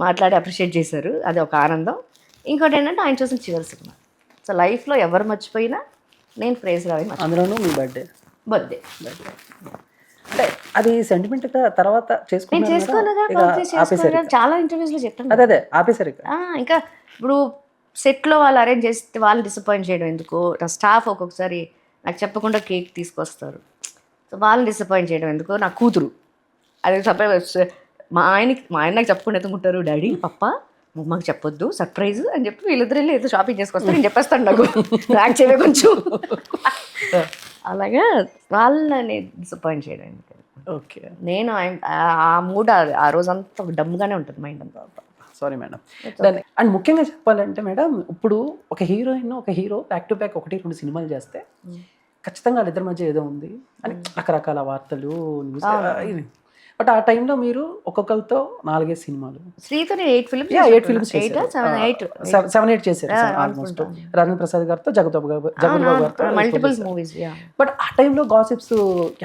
మాట్లాడి అప్రిషియేట్ చేశారు, అది ఒక ఆనందం. ఇంకోటి ఏంటంటే ఆయన చూసిన చివరి సినిమా. సో లైఫ్లో ఎవరు మర్చిపోయినా నేను ప్రేస్ రావే అందులోనూ మీ బర్త్డే అంటే అది సెంటిమెంట్గా తర్వాత నేను చేసుకోలేదా చాలా ఇంటర్వ్యూస్లో చెప్తాను. అదే ఆపేసారు. ఇంకా ఇప్పుడు సెట్లో వాళ్ళు అరేంజ్ చేస్తే వాళ్ళు డిసప్పాయింట్ చేయడం ఎందుకు, నా స్టాఫ్ ఒక్కొక్కసారి నాకు చెప్పకుండా కేక్ తీసుకొస్తారు, సో వాళ్ళని డిసప్పాయింట్ చేయడం ఎందుకు. నా కూతురు అది సర్ప్రైజ్ మా ఆయన నాకు చెప్పకుండా ఎత్తుకుంటారు, డాడీ పప్ప మాకు చెప్పొద్దు సర్ప్రైజ్ అని చెప్పి వీళ్ళిద్దరు వెళ్ళి ఏదో షాపింగ్ చేసుకొస్తారు నేను చెప్పేస్తాను నాకు నాకు చేయవే కొంచెం అలాగా వాళ్ళని డిసప్పాయింట్ చేయడం ఎందుకు. ఓకే నేను ఆ మూడ్ ఆ రోజంతా డమ్గానే ఉంటుంది మైండ్ అంతా. Sorry madam. దాన్ని అండ్ ముఖ్యంగా చెప్పాలంటే మేడం ఇప్పుడు ఒక హీరోయిన్ ఒక హీరో బ్యాక్ టు బ్యాక్ 1-2 సినిమాలు చేస్తే ఖచ్చితంగా వాళ్ళిద్దరి మధ్య ఏదో ఉంది అని రకరకాల వార్తలు న్యూస్. బట్ ఆ టైంలో మీరు ఒక్కొక్కరితో 4-5 సినిమాలు, శ్రీతో 8 ఫిల్మ్స్ 7-8 చేశారు ఆల్మోస్ట్. రాజేంద్ర ప్రసాద్ గారితో జగపతి బాబు గారితో మల్టిపుల్ మూవీస్. బట్ ఆ టైంలో గాసిప్స్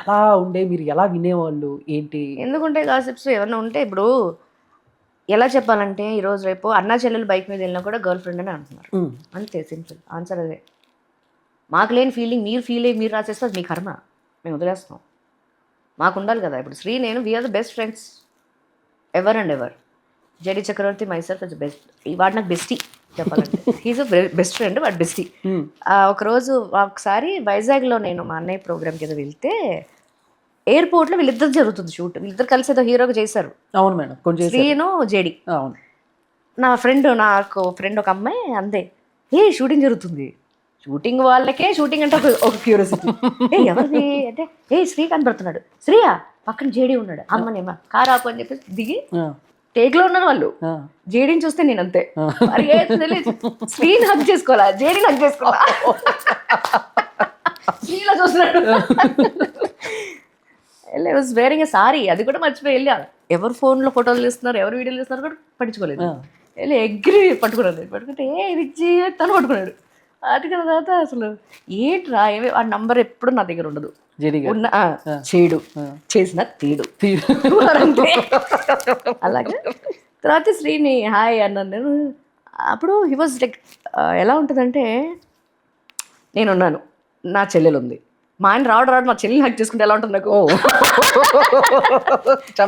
ఎలా ఉండే, మీరు ఎలా వినేవాళ్ళు ఏంటి? ఎందుకుంటే గాసిప్స్ ఏమన్నా ఉంటే ఇప్పుడు ఎలా చెప్పాలంటే ఈరోజు రేపు అన్నా చెల్లెలు బైక్ మీద వెళ్ళినా కూడా గర్ల్ ఫ్రెండ్ అని అంటున్నారు, అంతే సింపుల్ ఆన్సర్ అదే. మాకు లేని ఫీలింగ్ మీరు ఫీల్ అయ్యి మీరు రాసేస్తే అది మీ కర్మ, మేము వదిలేస్తాం. మాకు ఉండాలి కదా. ఇప్పుడు శ్రీ నేను we're the best friends ever and ever. JD Chakravarthy myself is best, వాడు నాకు బెస్టీ చెప్పాలంటే. హీస్ బెస్ట్ ఫ్రెండ్ వాడు బెస్టీ. ఒకరోజు ఒకసారి వైజాగ్లో నేను మా అన్నయ్య ప్రోగ్రామ్కి ఏదో వెళ్తే ఎయిర్పోర్ట్లో వీళ్ళిద్దరు జరుగుతుంది షూట్, వీళ్ళిద్దరు కలిసి ఏదో హీరోగా చేశారు. అవును మేడం, శ్రీను జేడి. అవును. నాకు ఫ్రెండ్ ఒక అమ్మాయి అంతే, ఏ షూటింగ్ జరుగుతుంది, షూటింగ్ వాళ్ళకే షూటింగ్ అంటే ఒక క్యూరియాసిటీ. ఎవరిది అంటే శ్రీ కనబడుతున్నాడు, శ్రీయా పక్కన జేడీ ఉన్నాడు, అమ్మనేమా కారు ఆపు అని చెప్పేసి దిగి టేక్లో ఉన్నారు వాళ్ళు. జేడీని చూస్తే నేను అంతే శ్రీని హక్ చేసుకోవాలా జేడీని హక్ చేసుకోవాలా శ్రీలా చూస్తున్నాడు. వాజ్ వేరింగ్ ఏ సారీ, అది కూడా మర్చిపోయి వెళ్ళా. ఎవరు ఫోన్లో ఫోటోలు తీస్తున్నారు ఎవరు వీడియోలు తీస్తున్నారు కూడా పట్టించుకోలేదు. వెళ్ళి ఎగ్రి పట్టుకున్నాడు, పట్టుకుంటే ఇది తను పట్టుకున్నాడు. అటుకున్న తర్వాత అసలు ఏంట్రా ఆ నంబర్ ఎప్పుడు నా దగ్గర ఉండదు, ఉన్న చేడు చేసిన తీడు అలాగే. తర్వాత శ్రీని హాయ్ అన్నాను నేను. అప్పుడు హీ వాజ్ లైక్ ఎలా ఉంటుందంటే నేనున్నాను, నా చెల్లెలు ఉంది, మా ఆయన రావడం మా చెల్లిని హక్ చేసుకుంటే ఎలా ఉంటుంది నాకు.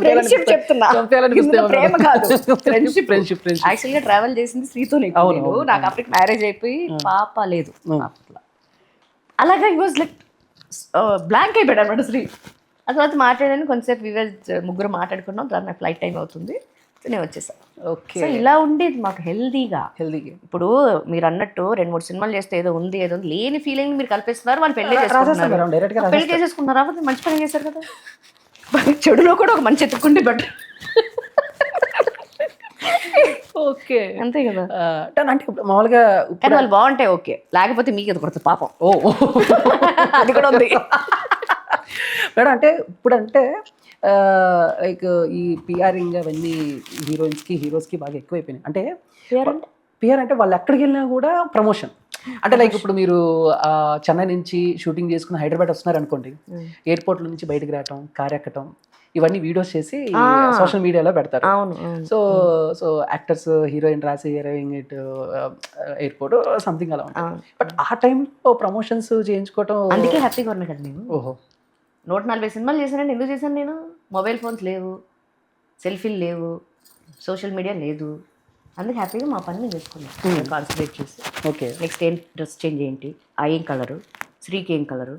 ఫ్రెండ్షిప్ చెప్తున్నా, ప్రేమ కాదు ఫ్రెండ్షిప్. యాక్చువల్గా ట్రావెల్ చేసింది శ్రీతో, నాకు అప్పటికి మ్యారేజ్ అయిపోయి పాప లేదు. అలాగా హీ వాజ్ లైక్ బ్లాంక్ అయిపోయాడు అనమాట శ్రీ. ఆ తర్వాత మాట్లాడాను కొంతసేపు, ముగ్గురు మాట్లాడుకున్నాం. తర్వాత నాకు ఫ్లైట్ టైం అవుతుంది, నేను వచ్చేసాను. ఓకే, సో ఇలా ఉండేది మాకు హెల్దీగా. ఇప్పుడు మీరు అన్నట్టు 2-3 సినిమాలు చేస్తే ఏదో ఉంది లేని ఫీలింగ్ మీరు కల్పిస్తున్నారు. వాళ్ళు పెళ్లి చేసేసుకున్నారు, మంచి పని చేశారు కదా. చెడులో కూడా ఒక మంచి ఎత్తుకుంటే బెటర్. ఓకే, అంతే కదా. అంటే మామూలుగా కానీ వాళ్ళు బాగుంటాయి ఓకే, లేకపోతే మీకు ఎదురు కొడుతుంది పాపం. అది కూడా ఉంది మేడం. అంటే ఇప్పుడంటే లైక్ ఈ పిఆరింగ్ అవన్నీ హీరోయిన్స్కి హీరోస్కి బాగా ఎక్కువైపోయినాయి. అంటే పిఆర్ అంటే వాళ్ళు ఎక్కడికి వెళ్ళినా కూడా ప్రమోషన్. అంటే లైక్ ఇప్పుడు మీరు చెన్నై నుంచి షూటింగ్ చేసుకుని హైదరాబాద్ వస్తున్నారు అనుకోండి, ఎయిర్పోర్ట్ల నుంచి బయటకు రావటం, కార్ ఎక్కటం, ఇవన్నీ వీడియోస్ చేసి సోషల్ మీడియాలో పెడతారు. సో సో యాక్టర్స్ హీరోయిన్ రాసి ఎయిట్ ఎయిర్పోర్ట్ సంథింగ్ అలా ఉంటుంది. బట్ ఆ టైంలో ప్రమోషన్స్ చేయించుకోవటం అందుకే హ్యాపీగా ఉన్నా కదా నేను. ఓహో, 140 సినిమాలు చేశానండి. ఎందుకు చేశాను నేను? మొబైల్ ఫోన్స్ లేవు, సెల్ఫీలు లేవు, సోషల్ మీడియా లేదు. అందుకే హ్యాపీగా మా పని మేము చేసుకున్నాం, కాన్సన్ట్రేట్ చేసి. ఓకే, నెక్స్ట్ ఏం డ్రెస్ చేంజ్ ఏంటి, ఏం కలరు, శ్రీకి ఏం కలరు,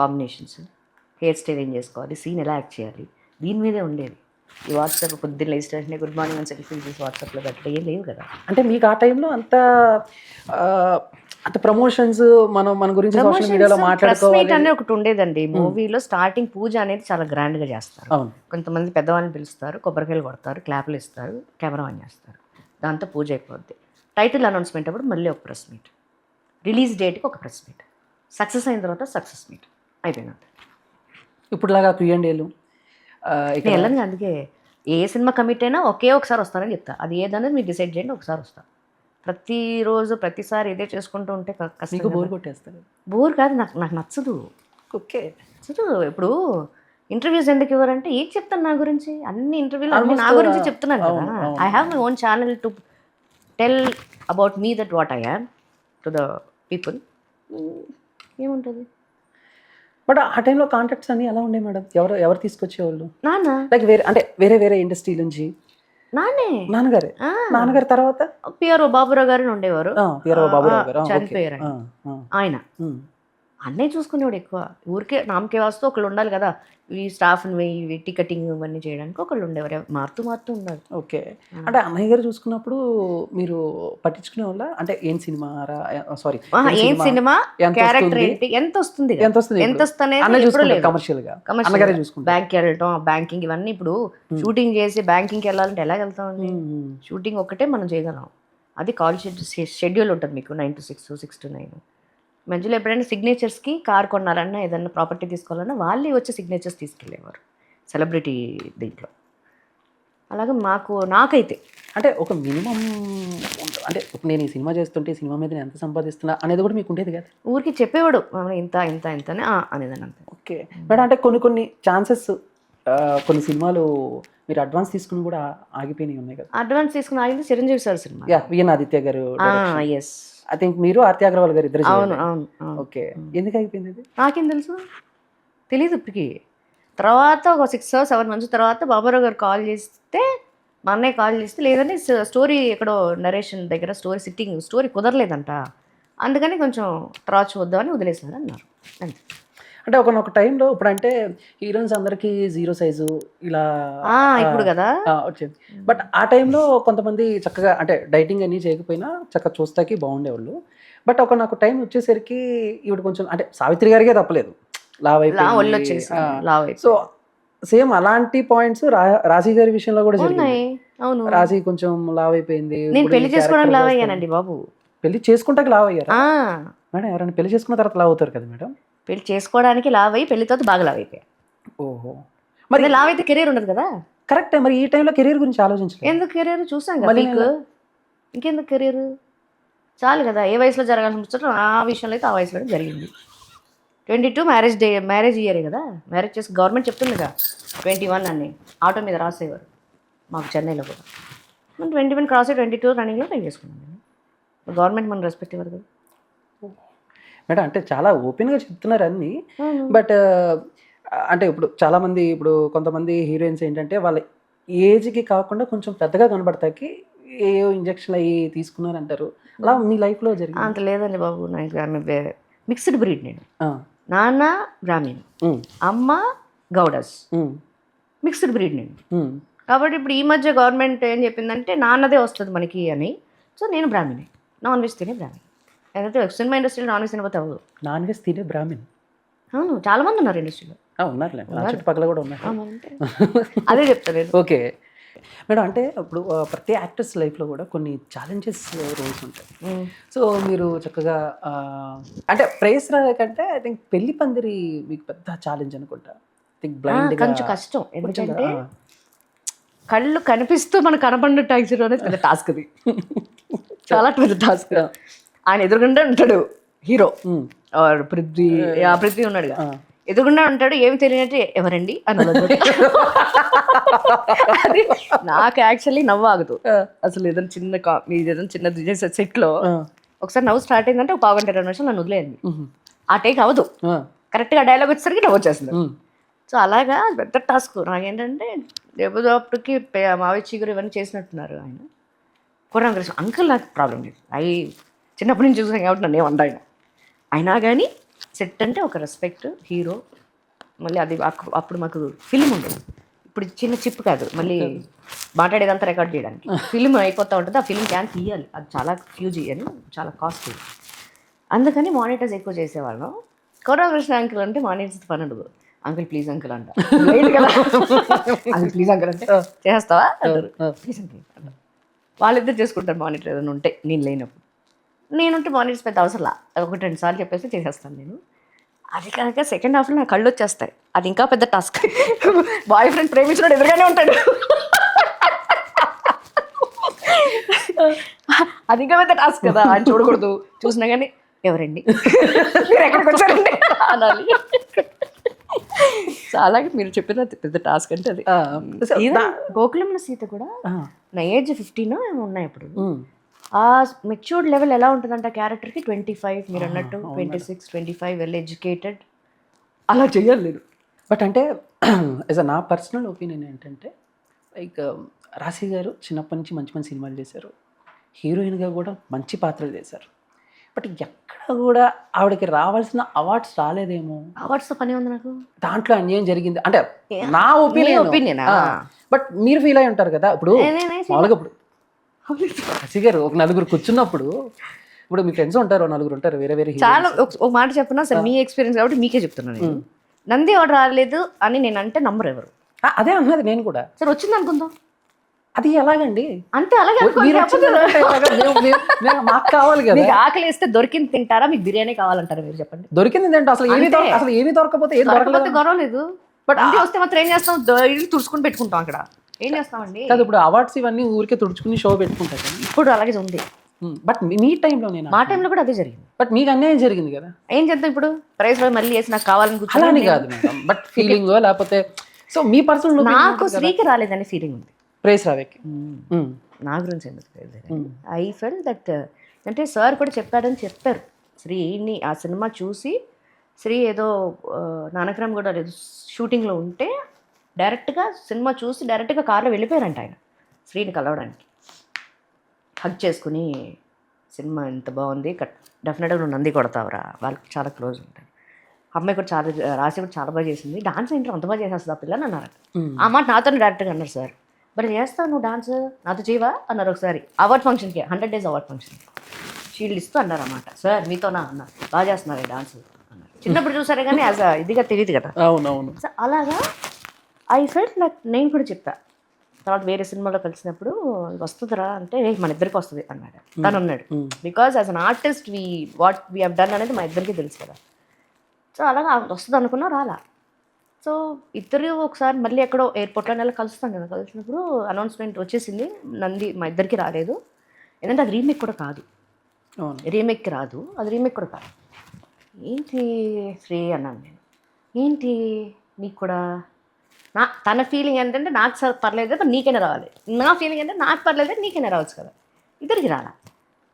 కాంబినేషన్స్, హెయిర్ స్టైల్ ఏం చేసుకోవాలి, సీన్ ఎలా యాక్ట్ చేయాలి, దీని మీదే ఉండేది. ఈ వాట్సాప్ పొద్దున్న లేచిన వెంటనే గుడ్ మార్నింగ్ అని సెల్ఫీ తీసి వాట్సాప్లో పెట్టడం ఏం లేవు కదా. అంటే మీకు ఆ టైంలో అంత అంత ప్రమోషన్స్ మన గురించి సోషల్ మీడియాలో ప్రెస్ మీట్ మాట్లాడుకోవాలి. అనేది ఒకటి ఉండేదండి మూవీలో. స్టార్టింగ్ పూజ అనేది చాలా గ్రాండ్గా చేస్తారు. అవును. కొంతమంది పెద్దవాళ్ళని పిలుస్తారు, కొబ్బరికాయలు కొడతారు, క్లాప్లు ఇస్తారు, కెమెరా ఆన్ చేస్తారు, దాంతో పూజ అయిపోద్ది. టైటిల్ అనౌన్స్మెంట్ అప్పుడు మళ్ళీ ఒక ప్రెస్ మీట్, రిలీజ్ డేట్కి ఒక ప్రెస్ మీట్, సక్సెస్ అయిన తర్వాత సక్సెస్ మీట్ అయిపోయినట్టు. ఇప్పుడులాగా Q&Aలు నేను వెళ్ళను, అందుకే ఏ సినిమా కమిట్ అయినా ఒకే ఒకసారి వస్తానని చెప్తా. అది ఏదనేది మీరు డిసైడ్ చేయండి, ఒకసారి వస్తా. ప్రతిరోజు ప్రతిసారి ఇదే చేసుకుంటూ ఉంటే కష్టం. మీకు బోర్ కొట్టేస్తారు. బోర్ కాదు, నాకు నాకు నచ్చదు. ఓకే. నచ్చదు. ఇప్పుడు ఇంటర్వ్యూస్ ఎందుకు ఇవ్వరంటే ఏం చెప్తాను నా గురించి? అన్ని ఇంటర్వ్యూలు అన్ని నా గురించి చెప్తున్నాను కదా. I have my own channel to tell about me that what I am to the people. ఏముంటుంది? బట్ ఆ టైంలో కాంటాక్ట్స్ అన్ని ఎలా ఉండే మేడం? ఎవరు తీసుకొచ్చేవాళ్ళు? నాన్న. లైక్ అంటే వేరే ఇండస్ట్రీ నుంచి నాన్నగారే. నాన్నగారి తర్వాత పిఆర్ఓ బాబురావు గారు ఉండేవారు. బాబురావు గారు చనిపోయారు ఆయన. అన్నయ్య చూసుకునేవాడు ఎక్కువ. ఊరికే నామకే వాస్తూ ఒకళ్ళు ఉండాలి కదా, ఈ స్టాఫ్ని టికెటింగ్ ఇవన్నీ చేయడానికి ఒకళ్ళు ఉండేవారు. మారుతూ ఉండాలి. ఓకే. అంటే అన్నయ్య గారు చూసుకున్నప్పుడు మీరు పట్టించుకునే వాళ్ళ? అంటే ఏం సినిమా సారీ ఏం సినిమా క్యారెక్టర్ ఏంటి, ఎంత వస్తుంది కమర్షియల్ గా అన్నగారే చూసుకుంటారు. బ్యాంక్ వెళ్ళటం, బ్యాంకింగ్ ఇవన్నీ. ఇప్పుడు షూటింగ్ చేసి బ్యాంకింగ్కి వెళ్ళాలంటే ఎలా వెళ్తామండి? షూటింగ్ ఒక్కటే మనం చేయగలం. అది కాల్ షెడ్యూల్ ఉంటుంది మీకు, 9 to 6, 6 to 9. మధ్యలో ఎప్పుడైనా సిగ్నేచర్స్కి కార్ కొనాలన్నా ఏదైనా ప్రాపర్టీ తీసుకోవాలన్నా వాళ్ళే వచ్చి సిగ్నేచర్స్ తీసుకెళ్ళేవారు సెలబ్రిటీ దీంట్లో. అలాగే నాకైతే అంటే ఒక మినిమం, అంటే నేను ఈ సినిమా చేస్తుంటే ఈ సినిమా మీద నేను ఎంత సంపాదిస్తున్నా అనేది కూడా మీకు ఉండేది కదా? ఊరికి చెప్పేవాడు ఇంత అని అనేదాన్ని అంతే. Okay madam. అంటే కొన్ని ఛాన్సెస్, కొన్ని సినిమాలు మీరు అడ్వాన్స్ తీసుకుని కూడా ఆగిపోయినాయి ఉన్నాయి కదా? అడ్వాన్స్ తీసుకుని ఆగింది చిరంజీవి సార్ సినిమా. విఎన్ ఆదిత్య గారు. ఎస్, ఐ థింక్ మీరు ఆర్తి అగర్వాల్ గారు ఇద్దరు. అవును. ఓకే. ఎందుకు అయిపోయింది అది? నాకేం తెలుసు, తెలీదు ఇప్పటికి. తర్వాత ఒక 6 or 7 months తర్వాత బాబారావు గారు కాల్ చేస్తే, మా అన్నయ్య కాల్ చేస్తే, లేదని స్టోరీ ఎక్కడో నరేషన్ దగ్గర స్టోరీ కుదరలేదంట, అందుకని కొంచెం తర్వాత చూద్దామని వదిలేసారు అన్నారు అంతే. అంటే ఒక టైంలో ఇప్పుడు అంటే హీరోయిన్స్ అందరికీ 0 సైజు ఇలా ఇప్పుడు కదా వచ్చింది. బట్ ఆ టైంలో కొంతమంది చక్కగా అంటే డైటింగ్ అన్నీ చేయకపోయినా చక్కగా చూస్తాకి బాగుండేవాళ్ళు. బట్ నాకు టైం వచ్చేసరికి ఇప్పుడు కొంచెం అంటే సావిత్రి గారికే తప్పలేదు, లావ్ అయిపోయింది. సో సేమ్ అలాంటి పాయింట్స్ రాశి గారి విషయంలో కూడా జరిగింది. రాశి కొంచెం లావ్ అయిపోయింది. నేను పెళ్లి చేసుకోవడానికి లావ్ అయ్యానండి బాబు. పెళ్లి చేసుకుంటాకి లావ్ అయ్యారు మేడం? ఎవరైనా పెళ్లి చేసుకున్న తర్వాత లావ్ అవుతారు కదా మేడం? పెళ్లి చేసుకోవడానికి లావ్ అయ్యి పెళ్లి తర్వాత బాగా లావ్ అయిపోయా. ఓహో. మరి లావ్ అయితే కెరీర్ ఉండదు కదా? కరెక్టే. మరి ఈ టైంలో కెరీర్ గురించి ఆలోచించలేదు. ఎందుకు కెరీర్? చూసాం కదా మీకు, ఇంకెందుకు కెరీర్? చాలు కదా. ఏ వయసులో జరగాల్సిన ముచ్చట ఆ విషయంలో అయితే ఆ వయసులో జరిగింది. 22 మ్యారేజ్ ఇయరే కదా. మ్యారేజ్ చేసి గవర్నమెంట్ చెప్తుందిగా 21 అని ఆటో మీద రాసేవారు మాకు చెన్నైలో కూడా. మనం 21 క్రాస్ 22 రన్నింగ్లో పెళ్లి చేసుకున్నాం. గవర్నమెంట్ మనం రెస్పెక్ట్ ఇవ్వరు కదా మేడం. అంటే చాలా ఓపెన్గా చెప్తున్నారు అన్నీ. బట్ అంటే ఇప్పుడు చాలామంది, ఇప్పుడు కొంతమంది హీరోయిన్స్ ఏంటంటే వాళ్ళ ఏజ్కి కాకుండా కొంచెం పెద్దగా కనబడతాకి ఏవో ఇంజక్షన్ అవి తీసుకున్నారు అంటారు. అలా మీ లైఫ్లో జరిగింది? అంత లేదండి బాబు. నాకు మిక్స్డ్ బ్రీడ్. నేను నాన్న బ్రాహ్మణ్, అమ్మ గౌడస్, మిక్స్డ్ బ్రీడ్ నేను. కాబట్టి ఇప్పుడు ఈ మధ్య గవర్నమెంట్ ఏం చెప్పిందంటే నాన్నదే వస్తుంది మనకి అని. సో నేను బ్రాహ్మణే, నాన్ వెజ్ తినే బ్రాహ్మణ్. ఏదైతే సినిమా ఇండస్ట్రీలో నాన్ వెజ్ తినకపోతే అవ్వదు. నాన్ వెజ్ తినే బ్రాహ్మణ్? అవును, చాలా మంది ఉన్నారు ఇండస్ట్రీలో. ఉన్నారులే, చుట్టుపక్కల కూడా ఉన్నారు. అదే చెప్తాను. Okay madam. అంటే ఇప్పుడు ప్రతి యాక్టర్స్ లైఫ్లో కూడా కొన్ని ఛాలెంజెస్ రోల్స్ ఉంటాయి. సో మీరు చక్కగా అంటే ప్రైస్ కంటే ఐ థింక్ పెళ్లి పందిరి మీకు పెద్ద ఛాలెంజ్ అనుకుంటా. కొంచెం కష్టం, ఎందుకంటే కళ్ళు కనిపిస్తూ మనకు కనపడిన టాక్సీలో పెద్ద టాస్క్ అది. చాలా పెద్ద టాస్క్. ఆయన ఎదురుగుండా ఉంటాడు హీరో, పృథ్వీ ఉన్నాడు, ఎదురుగుండా ఉంటాడు. ఏమి తెలియనట్టు ఎవరండి అని అది నాకు యాక్చువల్లీ నవ్వు ఆగదు అసలు. ఏదైనా చిన్న సెట్లో ఒకసారి నవ్వు స్టార్ట్ అయిందంటే ఒక 1.5 నిమిషాలు నన్ను వదిలేయండి. ఆ టేక్ అవ్వదు, కరెక్ట్గా డైలాగ్ వచ్చేసరికి నవ్వు వచ్చేస్తుంది. సో అలాగా పెద్ద టాస్క్ నాకేంటంటే, రేపటికి మావి చిగురు ఇవన్నీ చేసినట్టున్నారు ఆయన. పూర్వం కలిసి అంకుల్ నాకు ప్రాబ్లం లేదు, అవి చిన్నప్పటి నుంచి చూసాను కాబట్టి నన్ను ఏమంట ఆయన. అయినా కానీ సెట్ అంటే ఒక రెస్పెక్ట్, హీరో. మళ్ళీ అది అప్పుడు మాకు ఫిల్మ్ ఉండేది, ఇప్పుడు చిన్న చిప్ కాదు, మళ్ళీ మాట్లాడేదంతా రికార్డ్ చేయడానికి. ఫిల్మ్ అయిపోతూ ఉంటుంది, ఆ ఫిల్మ్ క్యాన్ తీయాలి, అది చాలా ఫ్యూజీ అని చాలా కాస్ట్లీ. అందుకని మానిటర్స్ ఎక్కువ చేసేవాళ్ళం. కొరకృష్ణ అంకుల్ అంటే మానిటర్స్ పని ఉండదు. అంకుల్ ప్లీజ్ అంకుల్ అంట, లేదు కదా అంకుల్ ప్లీజ్ అంకుల్ అంటే చేస్తావా అంటారు, ప్లీజ్ అంకుల్ అంటారు. వాళ్ళిద్దరు చేసుకుంటారు మానిటర్ ఏదైనా ఉంటే, నేను లేనప్పుడు. నేనుంటే మానిటర్స్ పెద్ద అవసరంలా, 1-2 సార్లు చెప్పేసి చేసేస్తాను నేను. అది కాక సెకండ్ హాఫ్లో నా కళ్ళు వచ్చేస్తాయి, అది ఇంకా పెద్ద టాస్క్. బాయ్ ఫ్రెండ్ ప్రేమించినోడు ఎదురుగానే ఉంటాడు, అది ఇంకా పెద్ద టాస్క్ కదా. ఆయన చూడకూడదు, చూసినా కానీ ఎవరండి మీరు ఎక్కడికి వచ్చారండి అనాలి. సో అలాగే మీరు చెప్పిన పెద్ద టాస్క్ అంటే అది. ఈవెన్ గోకులంలో సీత కూడా నా ఏజ్ 15 ఏమో ఉన్నాయి అప్పుడు. ఆ మెచ్యూర్డ్ లెవెల్ ఎలా ఉంటుందంటే క్యారెక్టర్కి 25, మీరు అన్నట్టు 26, 25, వెల్ ఎడ్యుకేటెడ్, అలా చేయాలి లేదు. బట్ అంటే యాజ్ నా పర్సనల్ ఒపీనియన్ ఏంటంటే లైక్ రాశి గారు చిన్నప్పటి నుంచి మంచి మంచి సినిమాలు చేశారు, హీరోయిన్గా కూడా మంచి పాత్రలు చేశారు. బట్ ఎక్కడ కూడా ఆవిడకి రావాల్సిన అవార్డ్స్ రాలేదేమో. అవార్డ్స్తో పని ఉంది నాకు, దాంట్లో అన్యాయం జరిగింది అంటే నా ఒపీనియన్. బట్ మీరు ఫీల్ అయి ఉంటారు కదా ఇప్పుడు మామూలుగా. ఇప్పుడు రాశి గారు ఒక నలుగురు కూర్చున్నప్పుడు, ఇప్పుడు మీ ఫ్రెండ్స్ ఉంటారు, నలుగురు ఉంటారు, వేరే వేరే చాలా. ఒక మాట చెప్పినా సార్, మీ ఎక్స్పీరియన్స్ కాబట్టి మీకే చెప్తున్నాను నేను. నంది అవార్డు రాలేదు అని నేను అంటే నమ్మరు ఎవరు. అదే అన్నది నేను కూడా. సరే వచ్చింది అనుకుందాం, అది ఎలాగండి అంతే, అలాగే మాకు కావాలి కదా. మీకు ఆకలి వేస్తే దొరికింది తింటారా, మీకు బిర్యానీ కావాలంటారా, మీరు చెప్పండి. దొరికింది ఏంటో అసలు ఏమి దొరకపోతే ఏం దొరకకపోతే గొడవలేదు. బట్ అది వస్తే మాత్రం ఏం చేస్తాం, ఇల్లు తుడుచుకుని పెట్టుకుంటాం అక్కడ, ఏం చేస్తామండి. కాదు ఇప్పుడు అవార్డ్స్ ఇవన్నీ ఊరికే తుడుచుకుని షో పెట్టుకుంటారు. ఇప్పుడు అలాగే ఉంది. బట్ మీ టైంలో నేను మా టైంలో కూడా అదే జరిగింది. బట్ మీకు అన్యాయం జరిగింది కదా, ఏం చేద్దాం ఇప్పుడు. ప్రైజ్ మళ్ళీ వేసి నాకు కావాలని కూర్చొని అలానే కాదు మేడం, బట్ ఫీలింగ్ లేకపోతే సో మీ పర్సనల్. నాకు శ్రీకి రాలేదని ఫీలింగ్ ఉంది, ప్రైజ్ రావేకి. నా గురించి ఎందుకు ఐ ఫెల్ దట్. అంటే సార్ కూడా చెప్పాడని చెప్పారు, శ్రీని ఆ సినిమా చూసి, శ్రీ ఏదో నానక్రమ్ కూడా లేదు షూటింగ్లో ఉంటే డైరెక్ట్గా సినిమా చూసి డైరెక్ట్గా కార్లో వెళ్ళిపోయారంట ఆయన శ్రీని కలవడానికి. హగ్ చేసుకుని సినిమా ఎంత బాగుంది, డెఫినెట్గా నువ్వు నంది కొడతావురా, వాళ్ళకి చాలా క్లోజ్ ఉంటాయి. అమ్మాయి కూడా చాలా, రాసి కూడా చాలా బాగా చేసింది, డాన్స్ ఏంటో అంత బాగా చేసేస్తుంది ఆ పిల్లని అన్నారు. ఆ మాట నాతోనే డైరెక్ట్గా అన్నారు సార్. మరి చేస్తావు నువ్వు డాన్స్, నాతో చేయవా అన్నారు ఒకసారి అవార్డ్ ఫంక్షన్కి, 100 days అవార్డ్ ఫంక్షన్కి షీల్డ్ ఇస్తూ అన్నారు అన్నమాట. సార్ మీతోనా అన్నారు, బాగా చేస్తున్నారు డాన్స్ అన్నారు. చిన్నప్పుడు చూసారే కానీ యాజ్ ఇదిగా తెలియదు కదా. అవునవును. సో అలాగా ఐ ఫెల్ట్ నాకు, నేను కూడా చెప్పా తర్వాత వేరే సినిమాలో కలిసినప్పుడు, వస్తుందిరా అంటే మన ఇద్దరికి వస్తుంది అన్నాడు తను అన్నాడు. Because as an artist what we have done అనేది మా ఇద్దరికి తెలుసు కదా. సో అలాగా వస్తుంది అనుకున్నా, రాలా. సో ఇద్దరు ఒకసారి మళ్ళీ ఎక్కడో ఎయిర్పోర్ట్లో నెల కలుస్తాం కదా, కలిసినప్పుడు అనౌన్స్మెంట్ వచ్చేసింది, నంది మా ఇద్దరికి రాలేదు. ఎందుకంటే అది రీమేక్ కూడా కాదు, రీమేక్కి రాదు, అది రీమేక్ కూడా కాదు. ఏంటి శ్రీ అన్నాను నేను, ఏంటి నీకు కూడా. తన ఫీలింగ్ ఏంటంటే నాకు సార్ పర్లేదు కదా నీకైనా రావాలి, నా ఫీలింగ్ అంటే నాకు పర్లేదు నీకైనా రావచ్చు కదా, ఇద్దరికి రాలా.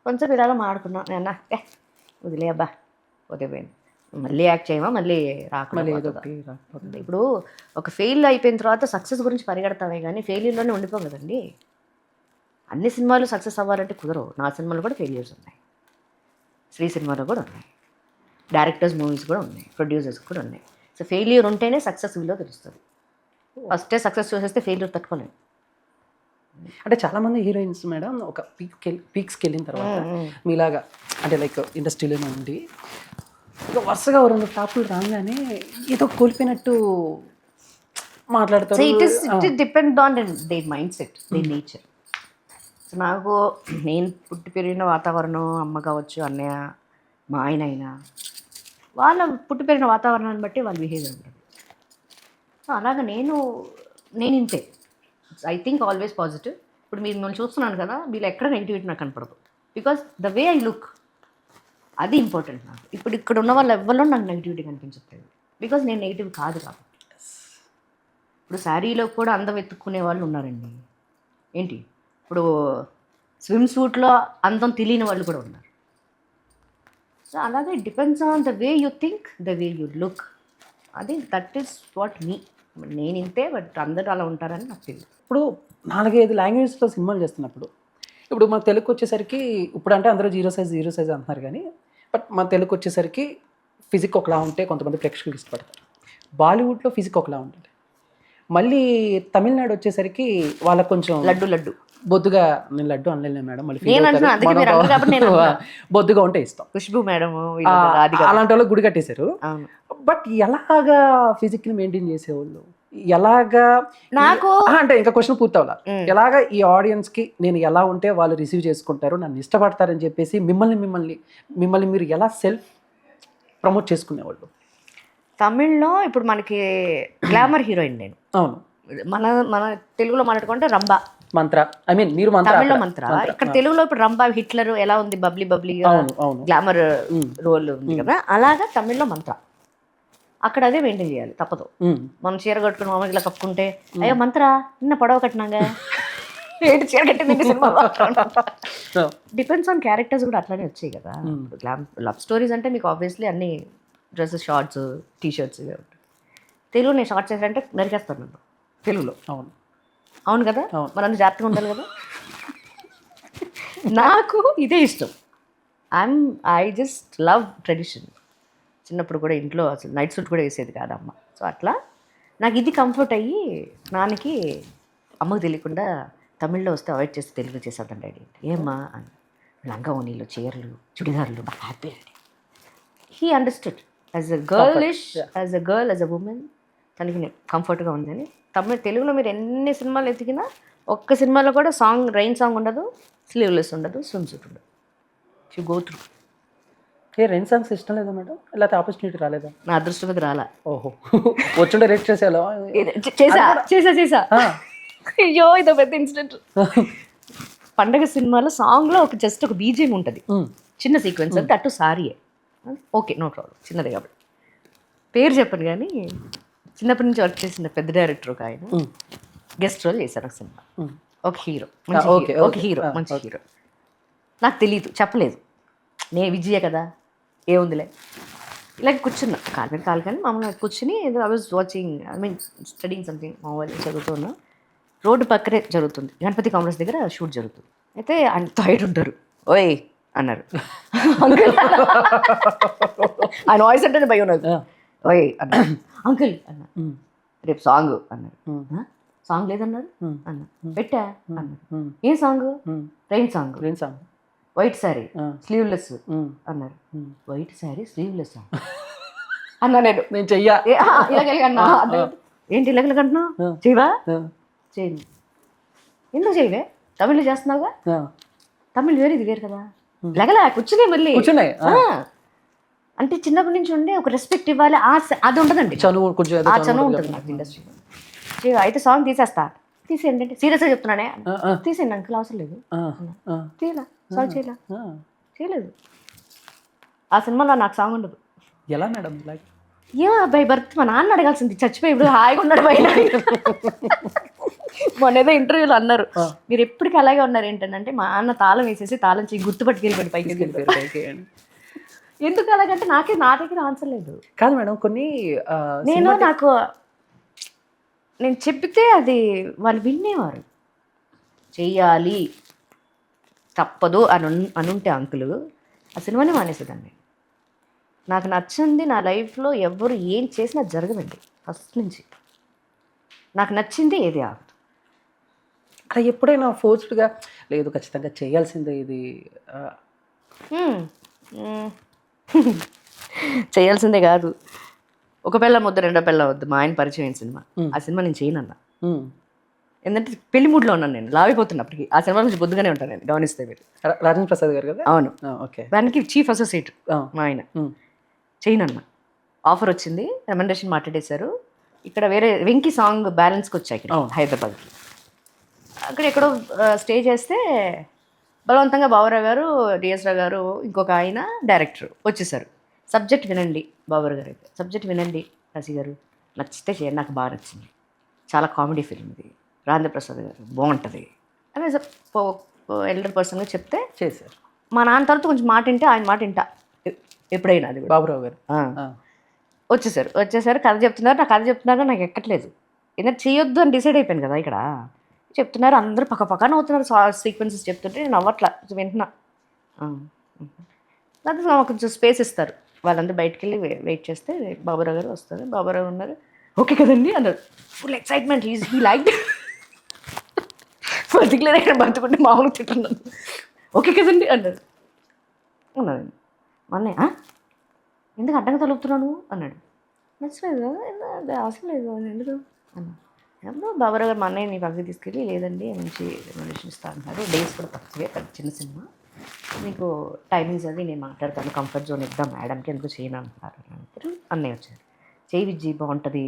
కొంచెం ఇలాగా మాడుకున్నాం, నేను వదిలే అబ్బా వదిలిపోయింది, మళ్ళీ యాక్ట్ చేయమా, మళ్ళీ రాకుండా. ఇప్పుడు ఒక ఫెయిల్ అయిపోయిన తర్వాత సక్సెస్ గురించి పరిగెడతామే కానీ ఫెయిల్యూర్లోనే ఉండిపోం కదండి. అన్ని సినిమాలు సక్సెస్ అవ్వాలంటే కుదరవు. నా సినిమాలు కూడా ఫెయిల్యూర్స్ ఉన్నాయి, శ్రీ సినిమాలో కూడా ఉన్నాయి, డైరెక్టర్స్ మూవీస్ కూడా ఉన్నాయి, ప్రొడ్యూసర్స్ కూడా ఉన్నాయి. సో ఫెయిల్యూర్ ఉంటేనే సక్సెస్ విలువ తెలుస్తుంది. ఫస్టే సక్సెస్ చూసేస్తే ఫెయిల్యూర్ తట్టుకోలేము. అంటే చాలామంది హీరోయిన్స్ మేడం ఒక పీక్స్కి వెళ్ళిన తర్వాత మీలాగా అంటే లైక్ ఇండస్ట్రీలోనే ఉండి ఇక వరుసగా 2 టాపులు రాగానే ఏదో కోల్పోయినట్టు మాట్లాడతారు. It depend on their mind set, there nature. So నాకు నేను పుట్టి పెరిగిన వాతావరణం, అమ్మ కావచ్చు, అన్నయ్య, మా ఆయన అయినా, వాళ్ళ పుట్టి పెరిగిన వాతావరణాన్ని బట్టి వాళ్ళ బిహేవియర్ ఉంటుంది. సో అలాగా నేను ఇంతే. I think always positive. ఇప్పుడు మీరు మిమ్మల్ని చూస్తున్నాను కదా, వీళ్ళు ఎక్కడ నెగిటివిటీ నాకు కనపడదు. Because the way I look, అది ఇంపార్టెంట్ నాకు. ఇప్పుడు ఇక్కడ ఉన్న వాళ్ళు ఎవరిలో నాకు నెగిటివిటీ కనిపించట్లేదు, బికాజ్ నేను నెగిటివ్ కాదు కాబట్టి. ఇప్పుడు శారీలో కూడా అందం వెతుక్కునే వాళ్ళు ఉన్నారండి. ఏంటి ఇప్పుడు స్విమ్ సూట్లో అందం తెలియని వాళ్ళు కూడా ఉన్నారు. సో అలాగే it depends on the way you think, the way you look. అది దట్ ఈస్ వాట్ మీ. నేను ఇంతే, బట్ అందరూ అలా ఉంటారని నాకు తెలియదు. ఇప్పుడు 4-5 లాంగ్వేజెస్లో సినిమాలు చేస్తున్నప్పుడు, ఇప్పుడు మా తెలుగుకి వచ్చేసరికి, ఇప్పుడు అంటే అందరూ 0 size అంటున్నారు కానీ, బట్ మా తెలుగుకి వచ్చేసరికి ఫిజిక్ ఒకలా ఉంటే కొంతమంది ప్రేక్షకులు ఇష్టపడతారు. బాలీవుడ్లో ఫిజిక్ ఒకలా ఉంటుంది, మళ్ళీ తమిళనాడు వచ్చేసరికి వాళ్ళకి కొంచెం లడ్డు బొద్దుగా, నేను లడ్డు అనలేను మేడం, మళ్ళీ feel నేను అవుతారు. అంటున్నా, అందుకే మీరు అన్నారు కాబట్టి నేను అన్నా. బొద్దుగా ఉంటే ఇష్టం. ఖుష్బు మేడం అలాంటి వాళ్ళకి గుడి కట్టేశారు. అవును. బట్ ఎలాగా ఫిజిక్ ని మెయింటైన్ చేసేవాళ్ళు, ఎలాగా నాకు అంటే ఇంకా క్వశ్చన్ పూర్తవలా, ఎలాగా ఈ ఆడియన్స్ కి నేను ఎలా ఉంటే వాళ్ళు రిసీవ్ చేసుకుంటారు, నన్ను ఇష్టపడతారని చెప్పేసి మిమ్మల్ని మీరు ఎలా సెల్ఫ్ ప్రమోట్ చేసుకునేవాళ్ళు? తమిళ్లో ఇప్పుడు మనకి గ్లామర్ హీరోయిన్ నేను. అవును. మన మన తెలుగులో మాట్లాడుకుంటే రంభా, మంత్ర, ఐ మీన్ మీరు మంత్ర, తమిళ్లో మంత్ర. ఇక్కడ తెలుగులో ఇప్పుడు రంభా, హిట్లర్ ఎలా ఉంది, బబ్లీగా అవును అవును. గ్లామర్ రోల్ ఉంది కదా, అలాగా తమిళ్లో మంత్ర. అక్కడ అదే మెయింటైన్ చేయాలి, తప్పదు. మనం చీర కట్టుకుని మామూలు ఇలా కప్పుకుంటే అయ్యో మంత్ర నిన్న పొడవ కట్టినాగా ఏంటి చీర కట్టింది సినిమా. డిపెండ్స్ ఆన్ క్యారెక్టర్స్ కూడా అట్లానే వచ్చాయి కదా. లవ్ స్టోరీస్ అంటే మీకు ఆబ్వియస్లీ అన్ని డ్రెస్సెస్, షార్ట్స్, టీషర్ట్స్ ఇవే ఉంటాయి. తెలుగు నేను షార్ట్స్ వేసానంటే నరికేస్తాను నన్ను తెలుగులో. అవును అవును కదా, మనందరూ జాగ్రత్తగా ఉండాలి కదా. నాకు ఇదే ఇష్టం. I just love tradition. చిన్నప్పుడు కూడా ఇంట్లో అసలు నైట్ సూట్ కూడా వేసేది కాదమ్మ. సో అట్లా నాకు ఇది కంఫర్ట్ అయ్యి నాన్నకి అమ్మకు తెలియకుండా తమిళ్లో వస్తే అవాయిడ్ చేసి తెలుగు చేసేద్దాం డాడీ. ఏమ్మా అని లంగా ఓనీలు, చీరలు, చుడిదారులు నాకు హ్యాపీ అండి. He understood as a girlish, as a girl, as a women తనకి కంఫర్ట్గా ఉందని. తెలుగులో మీరు ఎన్ని సినిమాలు ఎతికినా ఒక్క సినిమాలో కూడా సాంగ్, రైన్ సాంగ్ ఉండదు, స్లీవ్లెస్ ఉండదు, స్విమ్ సూట్ ఉండదు. You go through. Rain songs ఇష్టం లేదా మేడం, లేకపోతే ఆపర్చునిటీ రాలేదా? నా అదృష్టం మీద రాలా. ఓహో, వచ్చుండే రేట్ చేసేలా చేసా. అయ్యో ఇదో పెద్ద ఇన్సిడెంట్. పండగ సినిమాలో సాంగ్లో ఒక జస్ట్ ఒక బీజిఎం ఉంటుంది, చిన్న సీక్వెన్స్, అంటే అటు సారీయే. ఓకే, నో ప్రాబ్లం, చిన్నదే కాబట్టి పేరు చెప్పను. కానీ చిన్నప్పటి నుంచి వర్క్ చేసిన పెద్ద డైరెక్టర్ ఒక ఆయన గెస్ట్ రోల్ చేశారు ఒక సినిమా. ఒక హీరో, మంచి హీరో. నాకు తెలియదు, చెప్పలేదు. నేను విజయ కదా, ఏముందిలే ఇలా కూర్చున్నా, కాలు మీద కాలు కానీ మామూలుగా కూర్చుని ఏదో I was watching, I mean studying something, mobile చదువుతున్నా. రోడ్డు పక్కనే జరుగుతుంది, గణపతి కాంప్లెక్స్ దగ్గర షూట్ జరుగుతుంది. అయితే ఆయన థైడ్ ఉంటారు. ఓయ్ అన్నారు. ఆయన వాయిస్ అంటే భయం ఉన్నది. ఓయ్ అన్నారు. అంకుల్ అన్నారు. రేపు సాంగ్ అన్నారు. సాంగ్ లేదన్నారు అన్న. పెట్టా అన్నారు. ఏం song? Rain song. White sari sleeveless అన్నారు. వైట్ శారీ స్లీవ్లెస్ అన్నా. నేను చెయ్యా ఇలాగెళ్ళగన్నా. ఏంటి ఇలాగెళ్ళగంటున్నావు? చేయవా? చేయను. ఎందుకు చేయవే? తమిళ్లో చేస్తున్నావుగా. తమిళ్ వేరు, ఇది వేరు కదా. లగలా కూర్చునే మళ్ళీ అంటే చిన్నప్పటి నుంచి ఉండే ఒక రెస్పెక్ట్ ఇవ్వాలి, అది ఉండదండి. చనువు ఉంటుంది నాకు ఇండస్ట్రీలో. అయితే సాంగ్ తీసేస్తా. తీసేయండి అంటే సీరియస్గా చెప్తున్నానే. తీసేయండి అంకుల్, అవసరం లేదు. తీయలా, సాంగ్ చేయలేదు. ఆ సినిమాలో నాకు సాంగ్ ఉండదు. ఎలా మేడం? ఏ అబ్బాయి బర్త్ మా నాన్న అడగాల్సింది, చచ్చిపోయి ఇప్పుడు హాయిగా ఉన్నాడు పైన. మొన్నేదో ఇంటర్వ్యూలో అన్నారు, మీరు ఎప్పటికీ అలాగే ఉన్నారు ఏంటంటే, మా అన్న తాళం వేసేసి తాళం చేయి గుర్తుపట్టుకెళ్ళిపోయి పైకి వెళ్ళిపోయారు. ఎందుకు అలాగంటే నా దగ్గర ఆన్సర్ లేదు. కాదు మేడం, కొన్ని నేను చెప్తే అది వాళ్ళు వినేవారు. చెయ్యాలి, తప్పదు అనుంటే అంకులు ఆ సినిమానే మానేసేదాన్ని. నాకు నచ్చింది నా లైఫ్లో ఎవరు ఏం చేసినా జరగదండి. ఫస్ట్ నుంచి నాకు నచ్చింది ఏది ఆగదు. అక్కడ ఎప్పుడైనా ఫోర్స్డ్గా లేదు ఖచ్చితంగా చేయాల్సిందే ఇది చేయాల్సిందే కాదు. ఒక పిల్ల ముద్ద రెండో పిల్ల వద్దు మా ఆయన పరిచయం సినిమా. ఆ సినిమా నేను చేయనన్నా. ఎందుకంటే పెళ్లి మూడ్లో ఉన్నాను, నేను లావిపోతున్నప్పటికీ. ఆ సినిమా నుంచి బొద్దుగానే ఉంటాను నేను, గమనిస్తే మీరు. రాజేంద్ర ప్రసాద్ గారు కదా? అవును. ఓకే. దానికి చీఫ్ అసోసియేట్ మా ఆయన. చేయనన్నా. ఆఫర్ వచ్చింది, రెమండేషన్ మాట్లాడేశారు. ఇక్కడ వేరే వెంకీ సాంగ్ బ్యాలెన్స్కి వచ్చాయి ఇక్కడ హైదరాబాద్కి. అక్కడ ఎక్కడో స్టే చేస్తే బలవంతంగా బాబురావు గారు, డిఎస్ రావు గారు, ఇంకొక ఆయన డైరెక్టర్ వచ్చేసారు. సబ్జెక్ట్ వినండి బాబురావు గారు అయితే, సబ్జెక్ట్ వినండి రసి గారు, నచ్చితే చేయండి, నాకు బాగా నచ్చింది, చాలా కామెడీ ఫిల్మ్ ఇది, రాజేంద్ర ప్రసాద్ గారు బాగుంటుంది అని ఎల్డర్ పర్సన్గా చెప్తే చేశారు. మా నాన్న తర్వాత కొంచెం మాట వింటే ఆయన మాట వింటా ఎప్పుడైనా. అది బాబురావు గారు వచ్చేసారు కథ చెప్తున్నారు. నాకు కథ చెప్తున్నారు, నాకు ఎక్కట్లేదు. ఏదైనా చేయొద్దు అని డిసైడ్ అయిపోయాను కదా. ఇక్కడ చెప్తున్నారు, అందరూ పక్కన అవుతున్నారు, సీక్వెన్సెస్ చెప్తుంటే నేను అవ్వట్లా, వింటున్నా. కొంచెం స్పేస్ ఇస్తారు, వాళ్ళందరూ బయటికి వెళ్ళి వెయిట్ చేస్తే బాబురావు గారు వస్తారు. బాబురావు ఉన్నారు, ఓకే కదండి అన్నాడు. Full excitement he like particular అయినా బతుకుంటే మామూలు తింటున్నాను. ఓకే కదండి అన్నాడు. అన్నాడు మా అన్నయ్య, ఎందుకు అడ్డంగా తలుపుతున్నాను అన్నాడు. నచ్చలేదు అవసరం లేదు ఎందుకు అన్నా. ఏమో బాబురావు గారు మా అన్నయ్య నీ పక్కకి తీసుకెళ్ళి లేదండి మంచి రెమ్యునరేషన్ ఇస్తా అంటున్నారు, డేస్ కూడా తక్కువే, పెద్ద చిన్న సినిమా, మీకు టైమింగ్స్ అది నేను మాట్లాడతాను, కంఫర్ట్ జోన్ ఇద్దాం మేడంకి, ఎందుకు చేయను అంటున్నారు అంటారు. అన్నయ్య వచ్చారు, చెయ్యి విజ్జి బాగుంటుంది,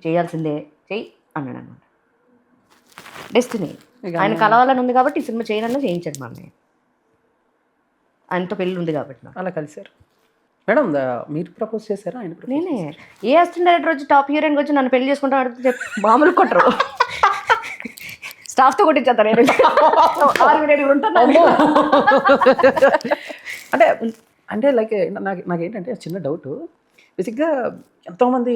చేయాల్సిందే చెయ్యి అన్నాడు అనమాట. డెస్టినీ ఆయన కలవాలని ఉంది కాబట్టి ఈ సినిమా చేయనన్నా చేయించాడు మా అన్నయ్య. ఆయనతో పెళ్ళి ఉంది కాబట్టి నాకు. అలా కలిసారు మేడం. మీరు ప్రపోజ్ చేశారా ఆయన propose నేనే ఏ అసిస్టెంట్ డైరెక్టర్ వచ్చి టాప్ హీరోయిన్ వచ్చి నన్ను పెళ్లి చేసుకుంటా అడిగితే మామూలు కొట్టరు. స్టాఫ్తో కొట్టించేస్తారు. నేను 6 ఉంటాను. అంటే అంటే లైక్ నాకేంటంటే చిన్న డౌట్. బేసిక్గా ఎంతోమంది